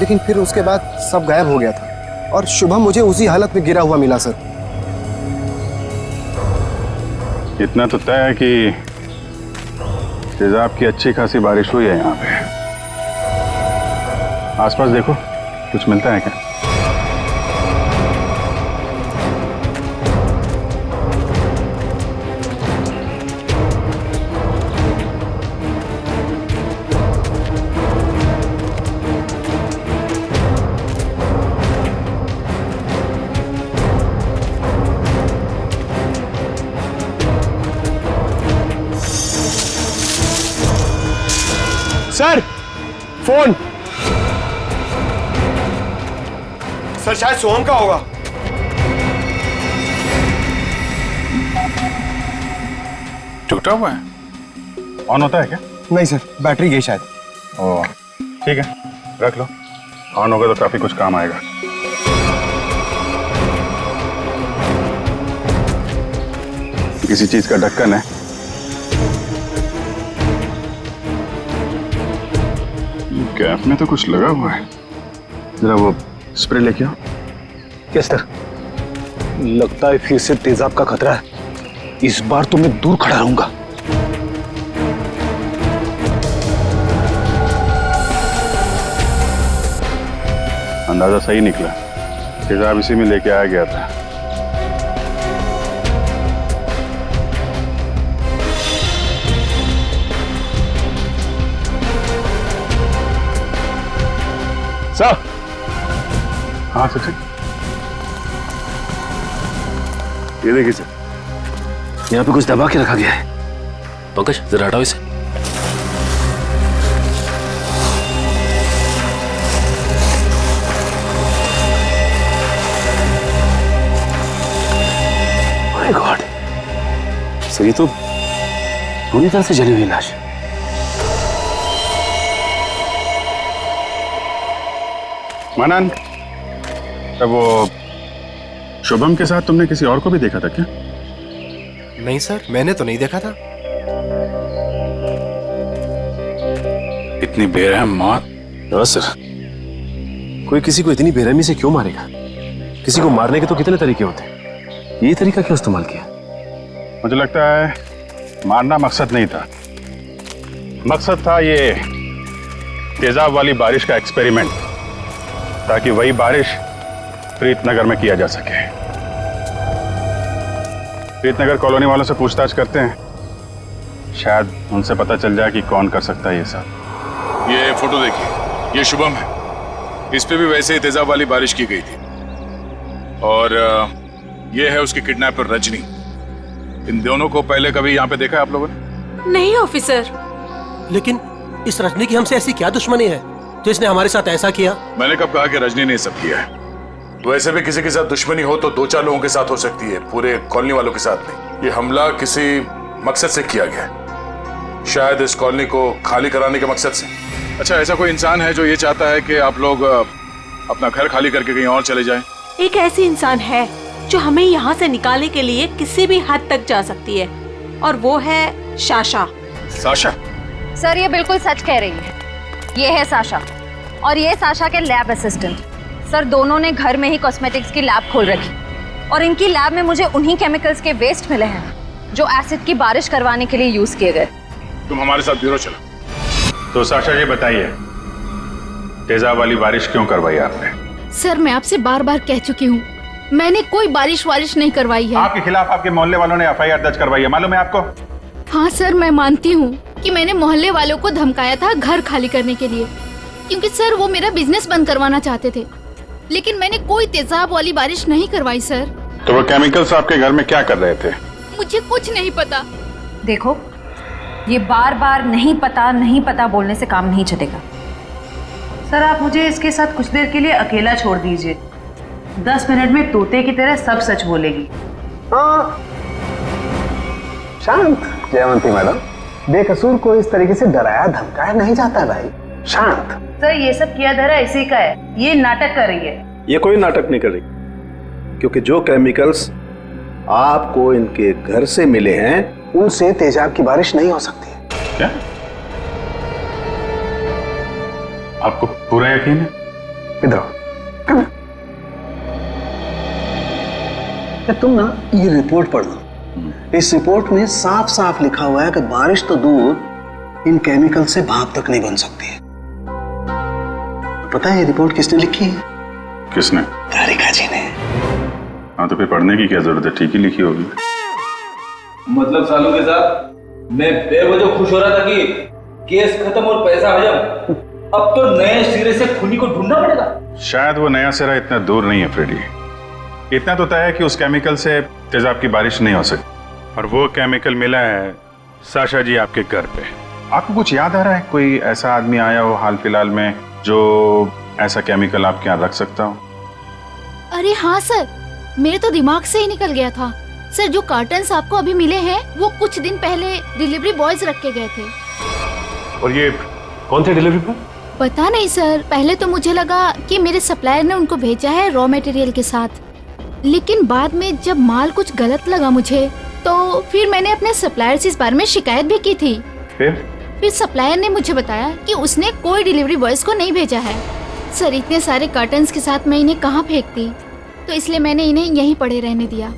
[SPEAKER 14] लेकिन फिर उसके बाद सब गायब हो गया था और शुभम मुझे उसी हालत में गिरा हुआ मिला सर।
[SPEAKER 4] इतना तो तय है कि तेजाब की अच्छी खासी बारिश हुई है यहाँ पे। आसपास देखो, कुछ मिलता है क्या?
[SPEAKER 14] Sir, phone. सर शायद सोहम का होगा।
[SPEAKER 4] टूटा हुआ है? ऑन होता है क्या?
[SPEAKER 14] नहीं सर, बैटरी गई शायद।
[SPEAKER 4] ओह, ठीक है, रख लो। ऑन होगा तो काफी कुछ काम आएगा। किसी चीज का ढक्कन है। कैप में तो कुछ लगा हुआ है। जरा वो स्प्रे लेके आओ।
[SPEAKER 2] Yes sir. लगता है फिर से तेजाब का खतरा है। इस बार तो मैं दूर खड़ा रहूंगा।
[SPEAKER 4] अंदाजा सही निकला, तेजाब इसी में लेके आया गया था।
[SPEAKER 14] सर।
[SPEAKER 4] हाँ सर, ये देखिए सर,
[SPEAKER 2] यहाँ पे कुछ दबा के रखा गया है।
[SPEAKER 19] पंकज जरा हटाओ इसे।
[SPEAKER 2] माय गॉड, सर ये तो पूरी तरह से जली हुई लाश।
[SPEAKER 4] मनन, तब वो शुभम के साथ तुमने किसी और को भी देखा था क्या?
[SPEAKER 14] नहीं सर, मैंने तो नहीं देखा था।
[SPEAKER 19] इतनी बेरहम मौत?
[SPEAKER 2] सर, कोई किसी को इतनी बेरहमी से क्यों मारेगा? किसी को मारने के तो कितने तरीके होते हैं, ये तरीका क्यों इस्तेमाल किया?
[SPEAKER 4] मुझे लगता है मारना मकसद नहीं था। मकसद था ये तेजाब वाली बारिश का एक्सपेरिमेंट, ताकि वही बारिश प्रीतनगर में किया जा सके। प्रीतनगर कॉलोनी वालों से पूछताछ करते हैं, शायद उनसे पता चल जाए कि कौन कर सकता है ये सब।
[SPEAKER 1] ये फोटो देखिए, ये शुभम है। इस पे भी वैसे ही तेजाब वाली बारिश की गई थी। और ये है उसकी किडनैपर रजनी। इन दोनों को पहले कभी यहाँ पे देखा है आप लोगों ने?
[SPEAKER 9] नहीं ऑफिसर।
[SPEAKER 5] लेकिन इस रजनी की हमसे ऐसी क्या दुश्मनी है जो इसने हमारे साथ ऐसा किया?
[SPEAKER 1] मैंने कब कहा कि रजनी ने सब किया है? वैसे भी किसी के साथ दुश्मनी हो तो 2-4 लोगों के साथ हो सकती है, पूरे कॉलोनी वालों के साथ नहीं। ये हमला किसी मकसद से किया गया है, शायद इस कॉलोनी को खाली कराने के मकसद से। अच्छा, ऐसा कोई इंसान है जो ये चाहता है कि आप लोग अपना घर खाली करके कहीं और चले जाएं?
[SPEAKER 9] एक ऐसी इंसान है जो हमें यहाँ से निकालने के लिए किसी भी हद तक जा सकती है, और वो है साशा।
[SPEAKER 1] साशा?
[SPEAKER 12] सर ये बिल्कुल सच कह रही है। ये है साशा और ये साशा के लैब असिस्टेंट। सर दोनों ने घर में ही कॉस्मेटिक्स की लैब खोल रखी और इनकी लैब में मुझे उन्हीं केमिकल्स के वेस्ट मिले हैं जो एसिड की बारिश करवाने के लिए यूज किए गए।
[SPEAKER 1] तुम हमारे साथ ब्यूरो चलो।
[SPEAKER 4] तो साशा जी बताइए, तेजाब वाली बारिश क्यों करवाई आपने?
[SPEAKER 11] सर मैं आपसे बार बार कह चुकी हूँ, मैंने कोई बारिश वारिश नहीं करवाई है।
[SPEAKER 4] आपके खिलाफ आपके मोहल्ले वालों ने एफआईआर दर्ज करवाई है, मालूम है आपको?
[SPEAKER 11] हाँ सर, मैं मानती हूँ कि मैंने मोहल्ले वालों को धमकाया था घर खाली करने के लिए, क्योंकि सर वो मेरा बिजनेस बंद करवाना चाहते थे। लेकिन मैंने कोई तेजाब वाली बारिश नहीं करवाई सर।
[SPEAKER 4] तो वो केमिकल्स आपके घर में क्या कर रहे थे?
[SPEAKER 11] मुझे कुछ नहीं पता।
[SPEAKER 12] देखो, ये बार बार नहीं पता बोलने से काम नहीं चलेगा।
[SPEAKER 15] सर आप मुझे इसके साथ कुछ देर के लिए अकेला छोड़ दीजिए। 10 मिनट में तोते की तरह सब सच बोलेगी।
[SPEAKER 2] हाँ शांत जयवंती मैडम, बेकसूर को इस तरीके से डराया धमकाया नहीं जाता भाई। शांत।
[SPEAKER 15] सर ये सब किया धरा इसी का है, ये नाटक कर रही है।
[SPEAKER 2] ये कोई नाटक नहीं कर रही, क्योंकि जो केमिकल्स आपको इनके घर से मिले हैं उनसे तेजाब की बारिश नहीं हो सकती है।
[SPEAKER 4] क्या आपको पूरा यकीन है?
[SPEAKER 2] इधर तुम ना ये रिपोर्ट पढ़ लो। इस रिपोर्ट में साफ साफ लिखा हुआ है कि बारिश तो दूर, इन केमिकल से भाप तक नहीं बन सकती है। पता है ये रिपोर्ट किसने लिखी है?
[SPEAKER 4] किसने?
[SPEAKER 2] तारिका जी ने।
[SPEAKER 4] हाँ तो फिर पढ़ने की क्या जरूरत है, ठीक ही लिखी होगी।
[SPEAKER 8] मतलब सालों के साथ मैं बेवजह खुश हो रहा था कि केस खत्म और पैसा हजम, अब तो नए सिरे से खूनी को ढूंढना पड़ेगा।
[SPEAKER 4] शायद वो नया सिरा इतना दूर नहीं है फ्रेडी। इतना तो तय है कि उस केमिकल से तेजाब की बारिश नहीं हो सकती, और वो केमिकल मिला है साशा जी आपके घर पे। आपको कुछ याद आ रहा है, कोई ऐसा आदमी आया हो हाल फिलहाल में जो ऐसा केमिकल आपके यहाँ रख सकता हो?
[SPEAKER 11] अरे हाँ सर, मेरे तो दिमाग से ही निकल गया था। सर जो कार्टन्स आपको अभी मिले हैं वो कुछ दिन पहले डिलीवरी बॉयज रख के गए थे।
[SPEAKER 19] और ये कौन थे डिलीवरी बॉय?
[SPEAKER 11] पता नहीं सर, पहले तो मुझे लगा कि मेरे सप्लायर ने उनको भेजा है रॉ मटेरियल के साथ, लेकिन बाद में जब माल कुछ गलत लगा मुझे, तो फिर मैंने अपने सप्लायर से इस बारे में शिकायत भी की थी। फिर सप्लायर ने मुझे बताया कि उसने कोई डिलीवरी बॉयज को नहीं भेजा है। सर इतने सारे कार्टन्स के साथ मैं इन्हें कहाँ फेंकती, तो इसलिए मैंने इन्हें यहीं पड़े रहने दिया।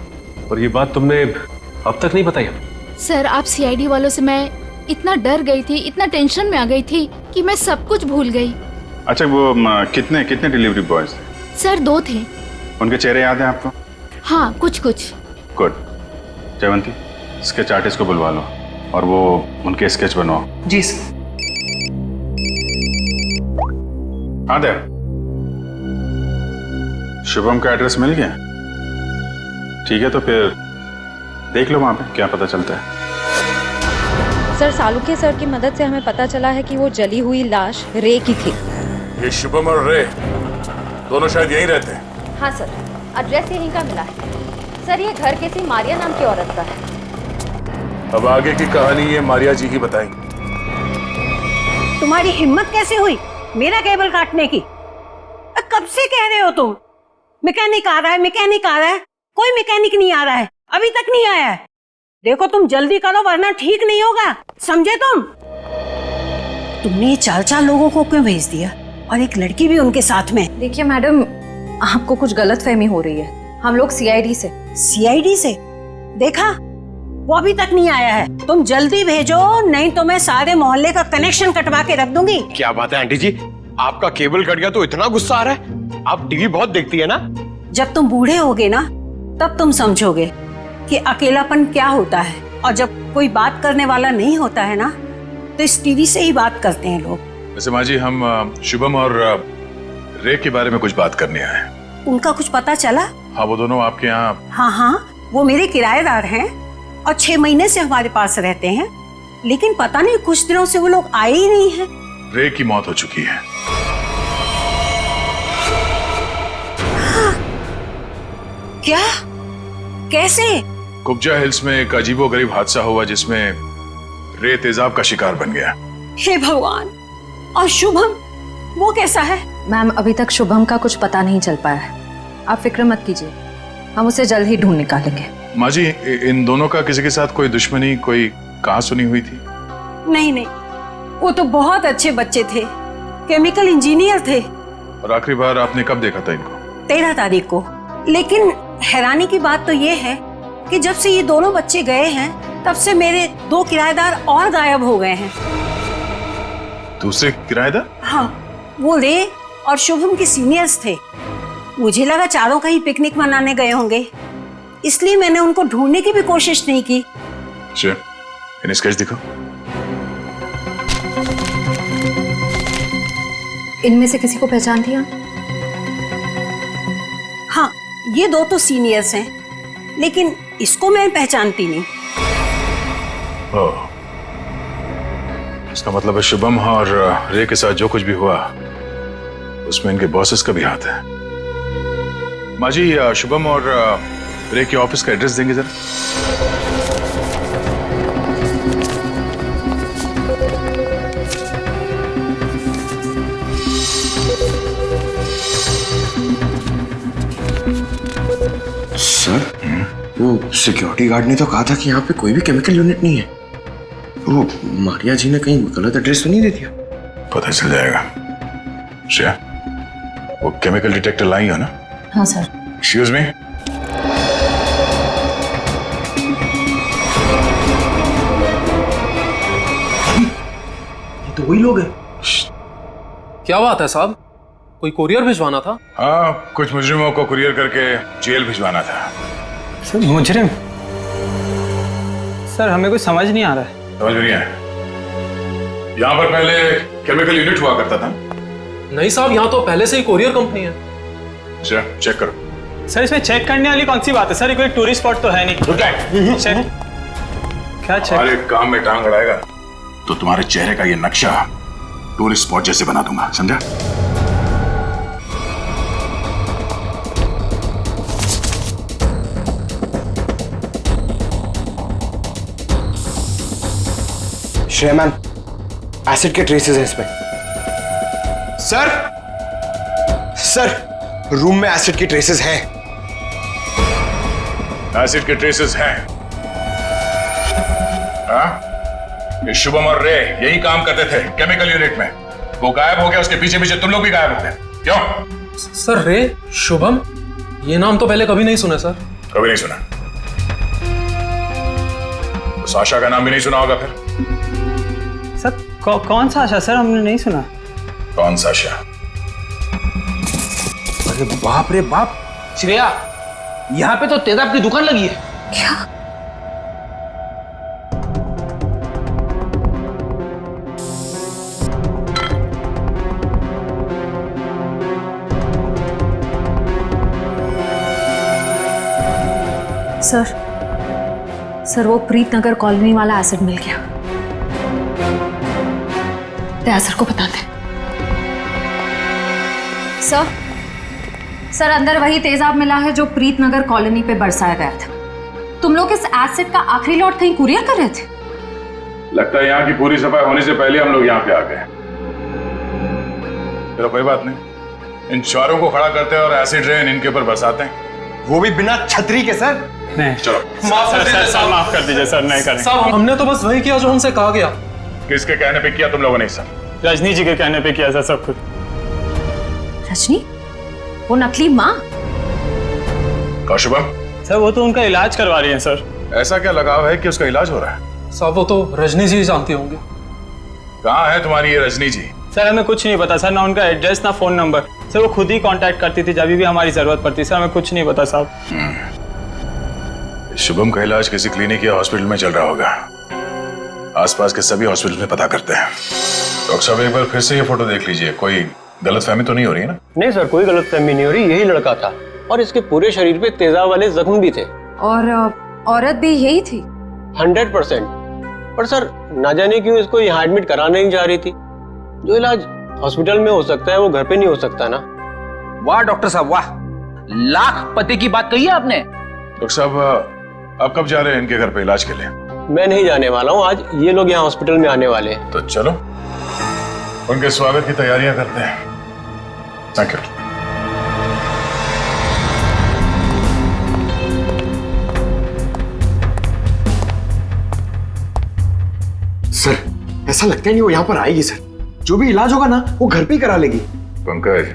[SPEAKER 19] और ये बात तुमने अब तक नहीं बताई हमें?
[SPEAKER 11] सर आप सीआईडी वालों से मैं इतना डर गई थी, इतना टेंशन में आ गई थी कि मैं सब कुछ भूल गई।
[SPEAKER 4] अच्छा वो कितने डिलीवरी बॉयज थे?
[SPEAKER 11] सर 2 थे।
[SPEAKER 4] उनके चेहरे याद हैं आपको?
[SPEAKER 11] हाँ कुछ कुछ।
[SPEAKER 4] गुड। जयवंती स्केच आर्टिस्ट को बुलवा लो और वो उनके स्केच बनवाओ।
[SPEAKER 15] जी सर।
[SPEAKER 4] हाँ दे, शुभम का एड्रेस मिल गया? ठीक है तो फिर देख लो वहां पे क्या पता चलता है।
[SPEAKER 12] सर सालुके सर की मदद से हमें पता चला है कि वो जली हुई लाश रे की थी।
[SPEAKER 1] ये शुभम और रे दोनों शायद यहीं रहते हैं।
[SPEAKER 12] हाँ सर, एड्रेस यहीं का मिला है। सर ये घर किसी मारिया नाम की औरत का है।
[SPEAKER 1] अब आगे की कहानी ये मारिया जी ही बताएंगी।
[SPEAKER 15] तुम्हारी हिम्मत कैसे हुई मेरा केबल काटने की? कब से कह रहे हो तुम? मैकेनिक आ रहा है, मैकेनिक आ रहा है, कोई मैकेनिक नहीं आ रहा है, अभी तक नहीं आया है। देखो तुम जल्दी करो वरना ठीक नहीं होगा, समझे तुम? तुमने 4 लोगों को क्यों भेज दिया और एक लड़की भी उनके साथ में?
[SPEAKER 12] देखिए मैडम, आपको कुछ गलतफहमी हो रही है। हम लोग सीआईडी से।
[SPEAKER 15] सीआईडी से? देखा वो अभी तक नहीं आया है। तुम जल्दी भेजो नहीं तो मैं सारे मोहल्ले का कनेक्शन कटवा के रख दूंगी।
[SPEAKER 6] क्या बात है आंटी जी, आपका केबल कट गया तो इतना गुस्सा आ रहा है? आप टीवी बहुत देखती है ना?
[SPEAKER 15] जब तुम बूढ़े होगे ना तब तुम समझोगे कि अकेलापन क्या होता है, और जब कोई बात करने वाला नहीं होता है ना तो इस टीवी से ही बात करते हैं लोग।
[SPEAKER 1] वैसे माँ जी हम शुभम और रे के बारे में कुछ बात करनी है।
[SPEAKER 15] उनका कुछ पता चला?
[SPEAKER 1] हाँ, वो दोनों आपके यहाँ?
[SPEAKER 15] हाँ, वो मेरे किराएदार हैं और 6 महीने से हमारे पास रहते हैं, लेकिन पता नहीं कुछ दिनों से वो लोग आए ही नहीं हैं।
[SPEAKER 1] रे की मौत हो चुकी है।
[SPEAKER 15] हाँ। क्या? कैसे?
[SPEAKER 1] कुब्जा हिल्स में एक अजीबोगरीब हादसा हुआ जिसमें रे तेजाब का शिकार बन गया।
[SPEAKER 15] हे भगवान! और शुभम, वो कैसा है?
[SPEAKER 12] मैम, अभी तक शुभम का कुछ पता नहीं चल पाया है। आप फिक्र मत कीजिए, हम उसे जल्द ही ढूंढ निकालेंगे।
[SPEAKER 1] माँ जी, इन दोनों का किसी के साथ कोई दुश्मनी, कोई कहां सुनी हुई थी?
[SPEAKER 15] नहीं, वो तो बहुत अच्छे बच्चे थे, केमिकल इंजीनियर थे।
[SPEAKER 1] और आखिरी बार आपने कब देखा था इनको?
[SPEAKER 15] 13 तारीख को। लेकिन हैरानी की बात तो ये है कि जब से ये दोनों बच्चे गए हैं, तब से मेरे 2 किराएदार और गायब हो गए हैं।
[SPEAKER 1] दूसरे किराएदार?
[SPEAKER 15] हाँ, वो रे और शुभम के सीनियर्स थे। मुझे लगा चारों कहीं पिकनिक मनाने गए होंगे, इसलिए मैंने उनको ढूंढने की भी कोशिश नहीं की।
[SPEAKER 1] अच्छा, इन्हें स्केच दिखाओ।
[SPEAKER 12] इनमें से किसी को पहचान दिया?
[SPEAKER 15] हाँ, ये 2 तो सीनियर्स हैं, लेकिन इसको मैं पहचानती नहीं।
[SPEAKER 1] ओह, इसका मतलब है शुभम और रे के साथ जो कुछ भी हुआ उसमें इनके बॉसेस का भी हाथ है। माँ जी, शुभम और रे के ऑफिस का एड्रेस देंगे जरा?
[SPEAKER 20] सर, वो सिक्योरिटी गार्ड ने तो कहा था कि यहाँ पे कोई भी केमिकल यूनिट नहीं है। वो मारिया जी ने कहीं गलत एड्रेस तो नहीं दे दिया?
[SPEAKER 1] पता चल जाएगा। श्रेया, वो केमिकल डिटेक्टर लाई हो ना?
[SPEAKER 12] हाँ सर।
[SPEAKER 1] Excuse me.
[SPEAKER 20] ये तो वही लोग हैं।
[SPEAKER 19] क्या बात है साहब, कोई कुरियर भिजवाना था?
[SPEAKER 1] हाँ, कुछ मुजरिमों को कुरियर करके जेल भिजवाना था।
[SPEAKER 6] सर, मुजरिम? सर, हमें कुछ समझ नहीं आ रहा है।
[SPEAKER 1] समझ नहीं आया? यहाँ पर पहले केमिकल यूनिट हुआ करता था?
[SPEAKER 19] नहीं साहब, यहाँ तो पहले से ही कुरियर कंपनी है।
[SPEAKER 1] अच्छा, चेक करो।
[SPEAKER 6] सर, इसमें चेक करने वाली कौन सी बात है? सर, ये कोई टूरिस्ट स्पॉट तो है नहीं। चेक? क्या चेक?
[SPEAKER 1] हमारे काम में टांग अड़ाएगा तो तुम्हारे चेहरे का ये नक्शा टूरिस्ट स्पॉट जैसे बना दूंगा, समझा?
[SPEAKER 14] श्रेया मैम, एसिड के ट्रेसेस हैं इसमें। सर, रूम में एसिड के ट्रेसेस हैं।
[SPEAKER 1] एसिड के ट्रेसेस हैं? हाँ? ये शुभम और रे यही काम करते थे केमिकल यूनिट में। वो गायब हो गया, उसके पीछे पीछे तुम लोग भी गायब हो गए। क्यों?
[SPEAKER 19] सर, रे, शुभम, ये नाम तो पहले कभी नहीं सुना सर।
[SPEAKER 1] कभी नहीं सुना? तो साशा का नाम भी नहीं सुना होगा फिर?
[SPEAKER 6] सर, कौन सा आशा? सर, हमने नहीं सुना।
[SPEAKER 1] कौन सा आशा?
[SPEAKER 17] अरे बाप रे बाप, श्रेया, यहाँ पे तो तेजाब की दुकान लगी है।
[SPEAKER 12] क्या? सर, वो प्रीतनगर कॉलोनी वाला एसिड मिल गया। दयासर को बताते। सर, अंदर वही तेजाब मिला है जो प्रीतनगर कॉलोनी पे बरसाया गया था। तुम लोग इस एसिड का आखिरी लॉट कहीं कुरियर कर रहे थे?
[SPEAKER 1] लगता है यहाँ की पूरी सफाई होने से पहले हम लोग यहाँ पे आ गए। चलो कोई बात नहीं, इन चारों को खड़ा करते हैं और एसिड रेन इनके ऊपर बरसाते हैं।
[SPEAKER 14] वो भी बिना छतरी के सर।
[SPEAKER 6] नहीं,
[SPEAKER 1] चलो
[SPEAKER 6] माफ कर दीजिए सर, नहीं करेंगे।
[SPEAKER 19] साहब, हमने तो बस वही किया जो हमसे कहा गया।
[SPEAKER 1] किसके कहने पे किया तुम लोगों ने? सर,
[SPEAKER 6] रजनी जी के कहने पे किया सर सब कुछ।
[SPEAKER 12] रजनी? वो नकली माँ?
[SPEAKER 1] शुभम?
[SPEAKER 6] सर, वो तो उनका इलाज करवा रही है सर।
[SPEAKER 1] ऐसा क्या लगाव है कि उसका इलाज हो रहा है?
[SPEAKER 19] साहब, वो तो रजनी जी जानती होंगे।
[SPEAKER 1] कहाँ है तुम्हारी ये रजनी जी?
[SPEAKER 6] सर, हमें कुछ नहीं पता सर, ना उनका एड्रेस ना फोन नंबर। सर, वो खुद ही कांटेक्ट करती थी जब भी हमारी जरूरत पड़ती। सर, हमें कुछ नहीं पता साहब।
[SPEAKER 1] शुभम का इलाज किसी क्लिनिक या हॉस्पिटल में चल रहा होगा। आसपास के सभी हॉस्पिटल में पता करते हैं। डॉक्टर साहब, एक बार फिर से ये फोटो देख लीजिए, कोई गलतफहमी तो नहीं हो रही है ना?
[SPEAKER 6] नहीं सर, कोई गलतफहमी नहीं हो रही, यही लड़का था और इसके पूरे शरीर पे तेजाब वाले जख्म भी थे।
[SPEAKER 12] और औरत भी यही थी?
[SPEAKER 6] 100%। पर सर ना जाने क्यों इसको यहाँ एडमिट कराना नहीं जा रही थी। जो इलाज हॉस्पिटल में हो सकता है वो घर पे नहीं हो सकता ना।
[SPEAKER 8] वाह डॉक्टर साहब वाह, लाख पते की बात कही है आपने।
[SPEAKER 1] डॉक्टर साहब आप कब जा रहे हैं इनके घर पे इलाज के लिए?
[SPEAKER 6] मैं नहीं जाने वाला हूँ, आज ये लोग यहाँ हॉस्पिटल में आने वाले हैं।
[SPEAKER 1] तो चलो उनके स्वागत की तैयारियां करते हैं। Thank you.
[SPEAKER 20] सर ऐसा लगता है नहीं वो यहाँ पर आएगी सर। जो भी इलाज होगा ना वो घर पे ही करा लेगी।
[SPEAKER 1] पंकज,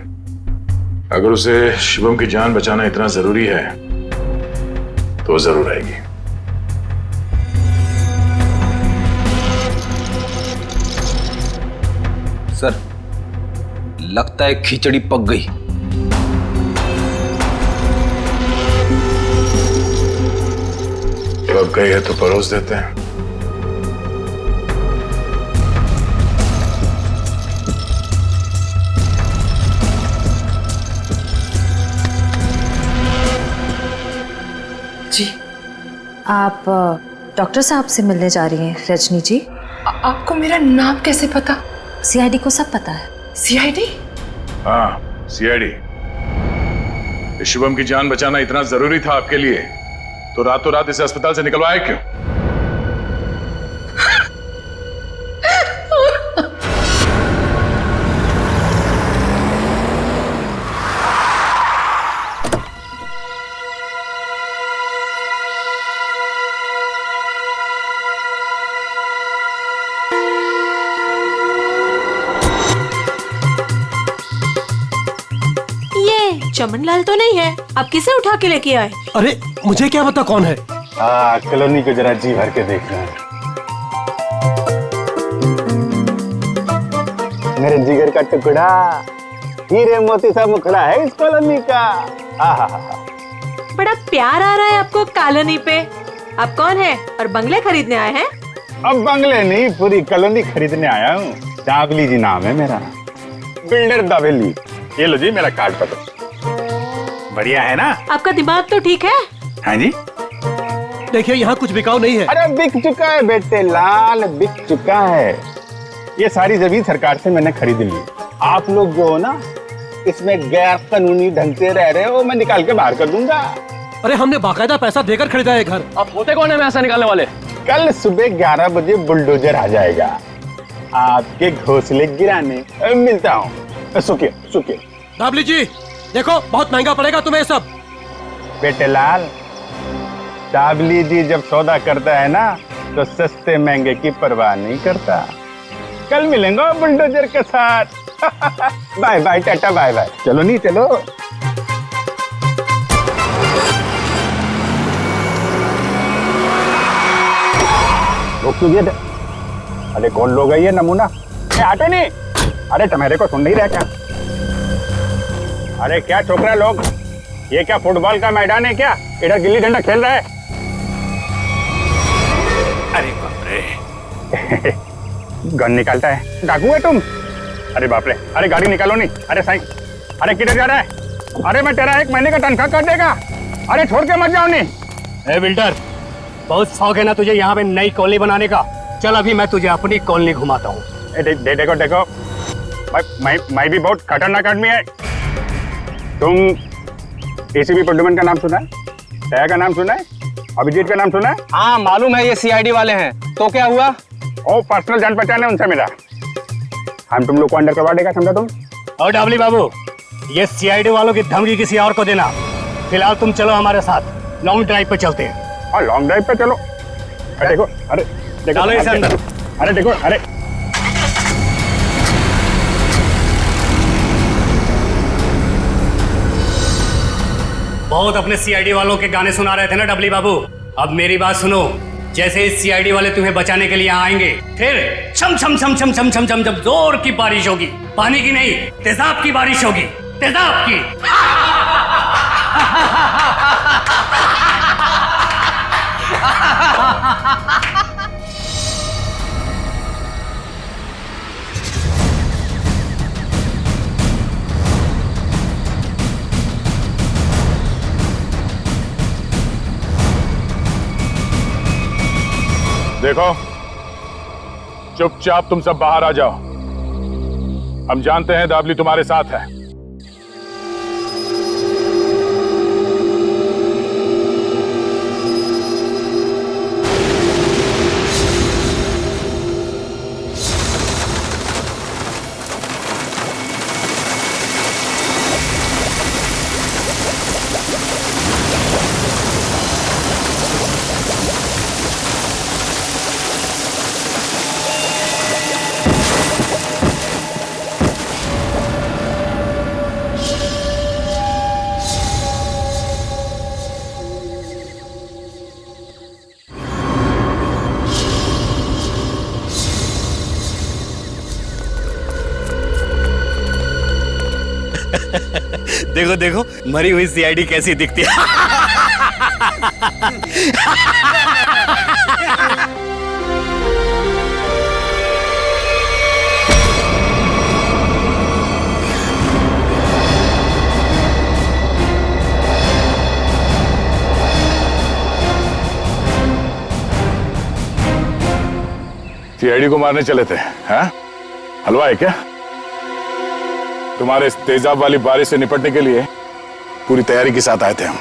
[SPEAKER 1] अगर उसे शिवम की जान बचाना इतना जरूरी है तो जरूर आएगी।
[SPEAKER 8] सर लगता है खिचड़ी पक गई।
[SPEAKER 1] पक गई है तो परोस देते हैं।
[SPEAKER 12] जी आप डॉक्टर साहब से मिलने जा रही हैं रजनी जी?
[SPEAKER 7] आपको मेरा नाम कैसे पता?
[SPEAKER 12] सीआईडी को सब पता है।
[SPEAKER 7] सीआईडी?
[SPEAKER 1] हाँ सीआईडी। शिवम की जान बचाना इतना जरूरी था आपके लिए तो रातों रात इसे अस्पताल से निकलवाया क्यों?
[SPEAKER 9] चमनलाल तो नहीं है, आप किसे उठा के लेके आए?
[SPEAKER 5] अरे मुझे क्या पता कौन है?
[SPEAKER 4] कॉलोनी को जरा जी भर के देख रहे हैं। मेरे जिगर का टुकड़ा, हीरे मोती सा मुखड़ा है इस कॉलोनी का।
[SPEAKER 9] बड़ा प्यार आ रहा है आपको कॉलोनी पे। आप कौन है और बंगले खरीदने आए हैं?
[SPEAKER 4] अब बंगले नहीं, पूरी कॉलोनी खरीदने आया हूँ। दावली जी नाम है मेरा, बिल्डर दावेली। ये लो जी मेरा कार्ड पत्र। बढ़िया है ना?
[SPEAKER 9] आपका दिमाग तो ठीक है?
[SPEAKER 4] हाँ जी।
[SPEAKER 5] देखिए यहाँ कुछ बिकाऊ नहीं है।
[SPEAKER 4] अरे बिक चुका है बेटे लाल, बिक चुका है। ये सारी जमीन सरकार से मैंने खरीद ली। आप लोग जो हो ना इसमें गैर कानूनी ढंग से रह रहे हो, मैं निकाल के बाहर कर दूंगा।
[SPEAKER 5] अरे हमने बाकायदा पैसा देकर खरीदा है घर।
[SPEAKER 6] आप होते कौन है पैसा निकालने वाले?
[SPEAKER 4] कल सुबह 11 बजे बुलडोजर आ जाएगा आपके घोंसले गिराने। मिलता हूँ। सुखिए सुखिए।
[SPEAKER 5] दावली जी देखो बहुत महंगा पड़ेगा तुम्हें ये सब।
[SPEAKER 4] बेटे लाल, दावली जी जब सौदा करता है ना तो सस्ते महंगे की परवाह नहीं करता। कल मिलेंगे बुलडोजर के साथ। Bye bye ta-ta bye bye. चलो नहीं चलो। अरे कौन लोग है ये नमूना? आटे नहीं। अरे तुम्हारे को सुन नहीं रहा क्या? अरे क्या छोकरा लोग, ये क्या फुटबॉल का मैदान है क्या? इधर गिल्ली डंडा खेल रहा है। अरे बाप रे। गन निकालता है, डाकू है तुम? अरे बाप रे। अरे गाड़ी निकालो नहीं। अरे साईं, अरे किधर जा रहा है? अरे मैं तेरा 1 महीने का तनख्वाह काट देगा। अरे छोड़ के मत जाओ नहीं।
[SPEAKER 6] बिल्डर, बहुत शौक है ना तुझे यहाँ पे नई कॉलोनी बनाने का? चल अभी मैं तुझे अपनी कॉलोनी घुमाता हूँ।
[SPEAKER 4] देखो देखो, मैं भी बहुत खतरनाक आदमी है। तुम एसीपी प्रद्युमन का नाम सुना है? दया का नाम सुना है? अभिजीत का नाम सुना है?
[SPEAKER 6] हाँ मालूम है, ये सीआईडी वाले हैं। तो क्या हुआ?
[SPEAKER 4] ओ पर्सनल जान पहचान है उनसे मेरा। हम तुम लोग को अंडर करवा देगा, समझा तुम?
[SPEAKER 6] और डाबली बाबू, ये सीआईडी वालों की धमकी किसी और को देना। फिलहाल तुम चलो हमारे साथ, लॉन्ग ड्राइव पे चलते हैं।
[SPEAKER 4] हाँ लॉन्ग ड्राइव पे चलो। अरे देखो, अरे देखो,
[SPEAKER 6] चलो इसे अंदर।
[SPEAKER 4] अरे देखो, अरे
[SPEAKER 6] बहुत अपने सीआईडी वालों के गाने सुना रहे थे ना डबली बाबू। अब मेरी बात सुनो, जैसे इस सीआईडी वाले तुम्हें बचाने के लिए आएंगे, फिर छम छम छम छम छम छम छम जब जोर की बारिश होगी, पानी की नहीं तेजाब की बारिश होगी, तेजाब की।
[SPEAKER 4] देखो, चुपचाप तुम सब बाहर आ जाओ। हम जानते हैं दाबली तुम्हारे साथ है।
[SPEAKER 6] देखो देखो मरी हुई सीआईडी कैसी दिखती है।
[SPEAKER 4] सीआईडी को मारने चले थे, हैं? हलवा है क्या? तुम्हारे इस तेजाब वाली बारिश से निपटने के लिए पूरी तैयारी के साथ आए थे हम।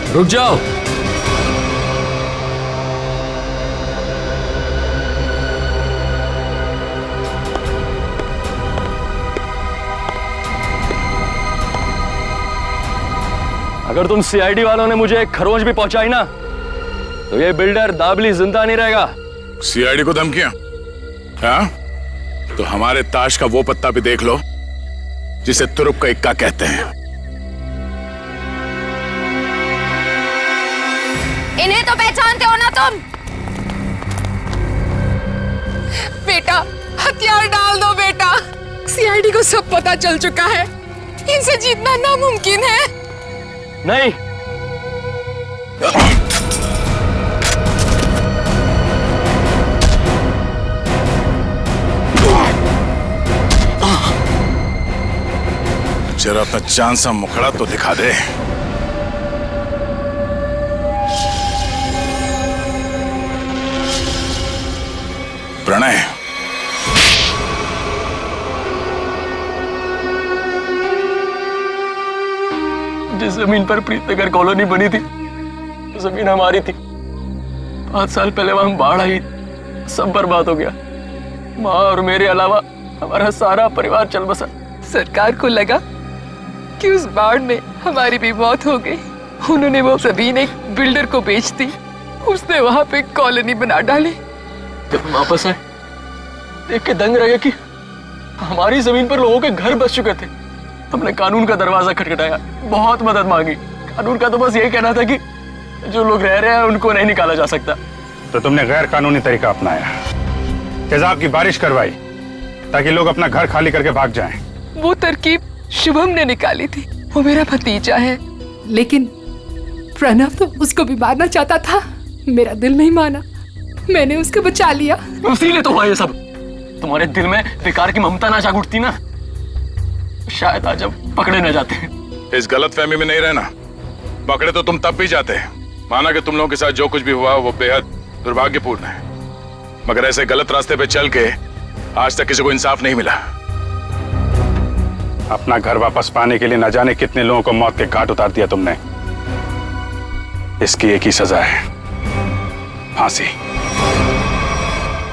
[SPEAKER 13] रुक जाओ। अगर तुम सीआईडी वालों ने मुझे एक खरोंच भी पहुंचाई ना, तो ये बिल्डर दाबली जिंदा नहीं रहेगा।
[SPEAKER 4] सीआईडी को धमकियां? हाँ? तो हमारे ताश का वो पत्ता भी देख लो जिसे तुरुप का इक्का कहते हैं।
[SPEAKER 7] इन्हें तो पहचानते हो ना तुम?
[SPEAKER 21] बेटा हथियार डाल दो बेटा, सीआईडी को सब पता चल चुका है, इनसे जीतना नामुमकिन है।
[SPEAKER 13] नहीं,
[SPEAKER 4] जरा अपना चांद सा मुखड़ा तो दिखा दे। प्रणय,
[SPEAKER 13] जिस जमीन पर प्रीतनगर कॉलोनी बनी थी, जमीन हमारी थी। 5 साल पहले वहां बाढ़ आई, सब बर्बाद हो गया। माँ और मेरे अलावा हमारा सारा परिवार चल बसा।
[SPEAKER 21] सरकार को लगा कि उस बाढ़ में हमारी भी मौत हो गई। उन्होंने वो जमीन एक बिल्डर को बेच दी, उसने वहां पे कॉलोनी बना डाली।
[SPEAKER 13] जब वापस आए देख के दंग रह गए कि हमारी जमीन पर लोगों के घर बस चुके थे। हमने कानून का दरवाजा खटखटाया, बहुत मदद मांगी। कानून का तो बस यही कहना था कि जो लोग रह रहे हैं उनको नहीं निकाला जा सकता।
[SPEAKER 4] तो तुमने गैर कानूनी तरीका अपनाया, तेजाब की बारिश करवाई ताकि लोग अपना घर खाली करके भाग जाएं।
[SPEAKER 21] वो तरकीब शुभम ने निकाली थी, वो मेरा भतीजा है। लेकिन प्रणव तो उसको भी मारना चाहता था, मेरा दिल नहीं माना, मैंने उसको बचा लिया।
[SPEAKER 13] इसीलिए तो हुआ ये सब। तुम्हारे दिल में बेकार की ममता ना जाग उठती ना, शायद आज अब पकड़े न जाते।
[SPEAKER 4] इस गलतफहमी में नहीं रहना, पकड़े तो तुम तब भी जाते। माना कि तुम लोगों के साथ जो कुछ भी हुआ वो बेहद दुर्भाग्यपूर्ण है, मगर ऐसे गलत रास्ते पे चल के आज तक किसी को इंसाफ नहीं मिला। अपना घर वापस पाने के लिए न जाने कितने लोगों को मौत के घाट उतार दिया तुमने। इसकी एक ही सजा है, फांसी।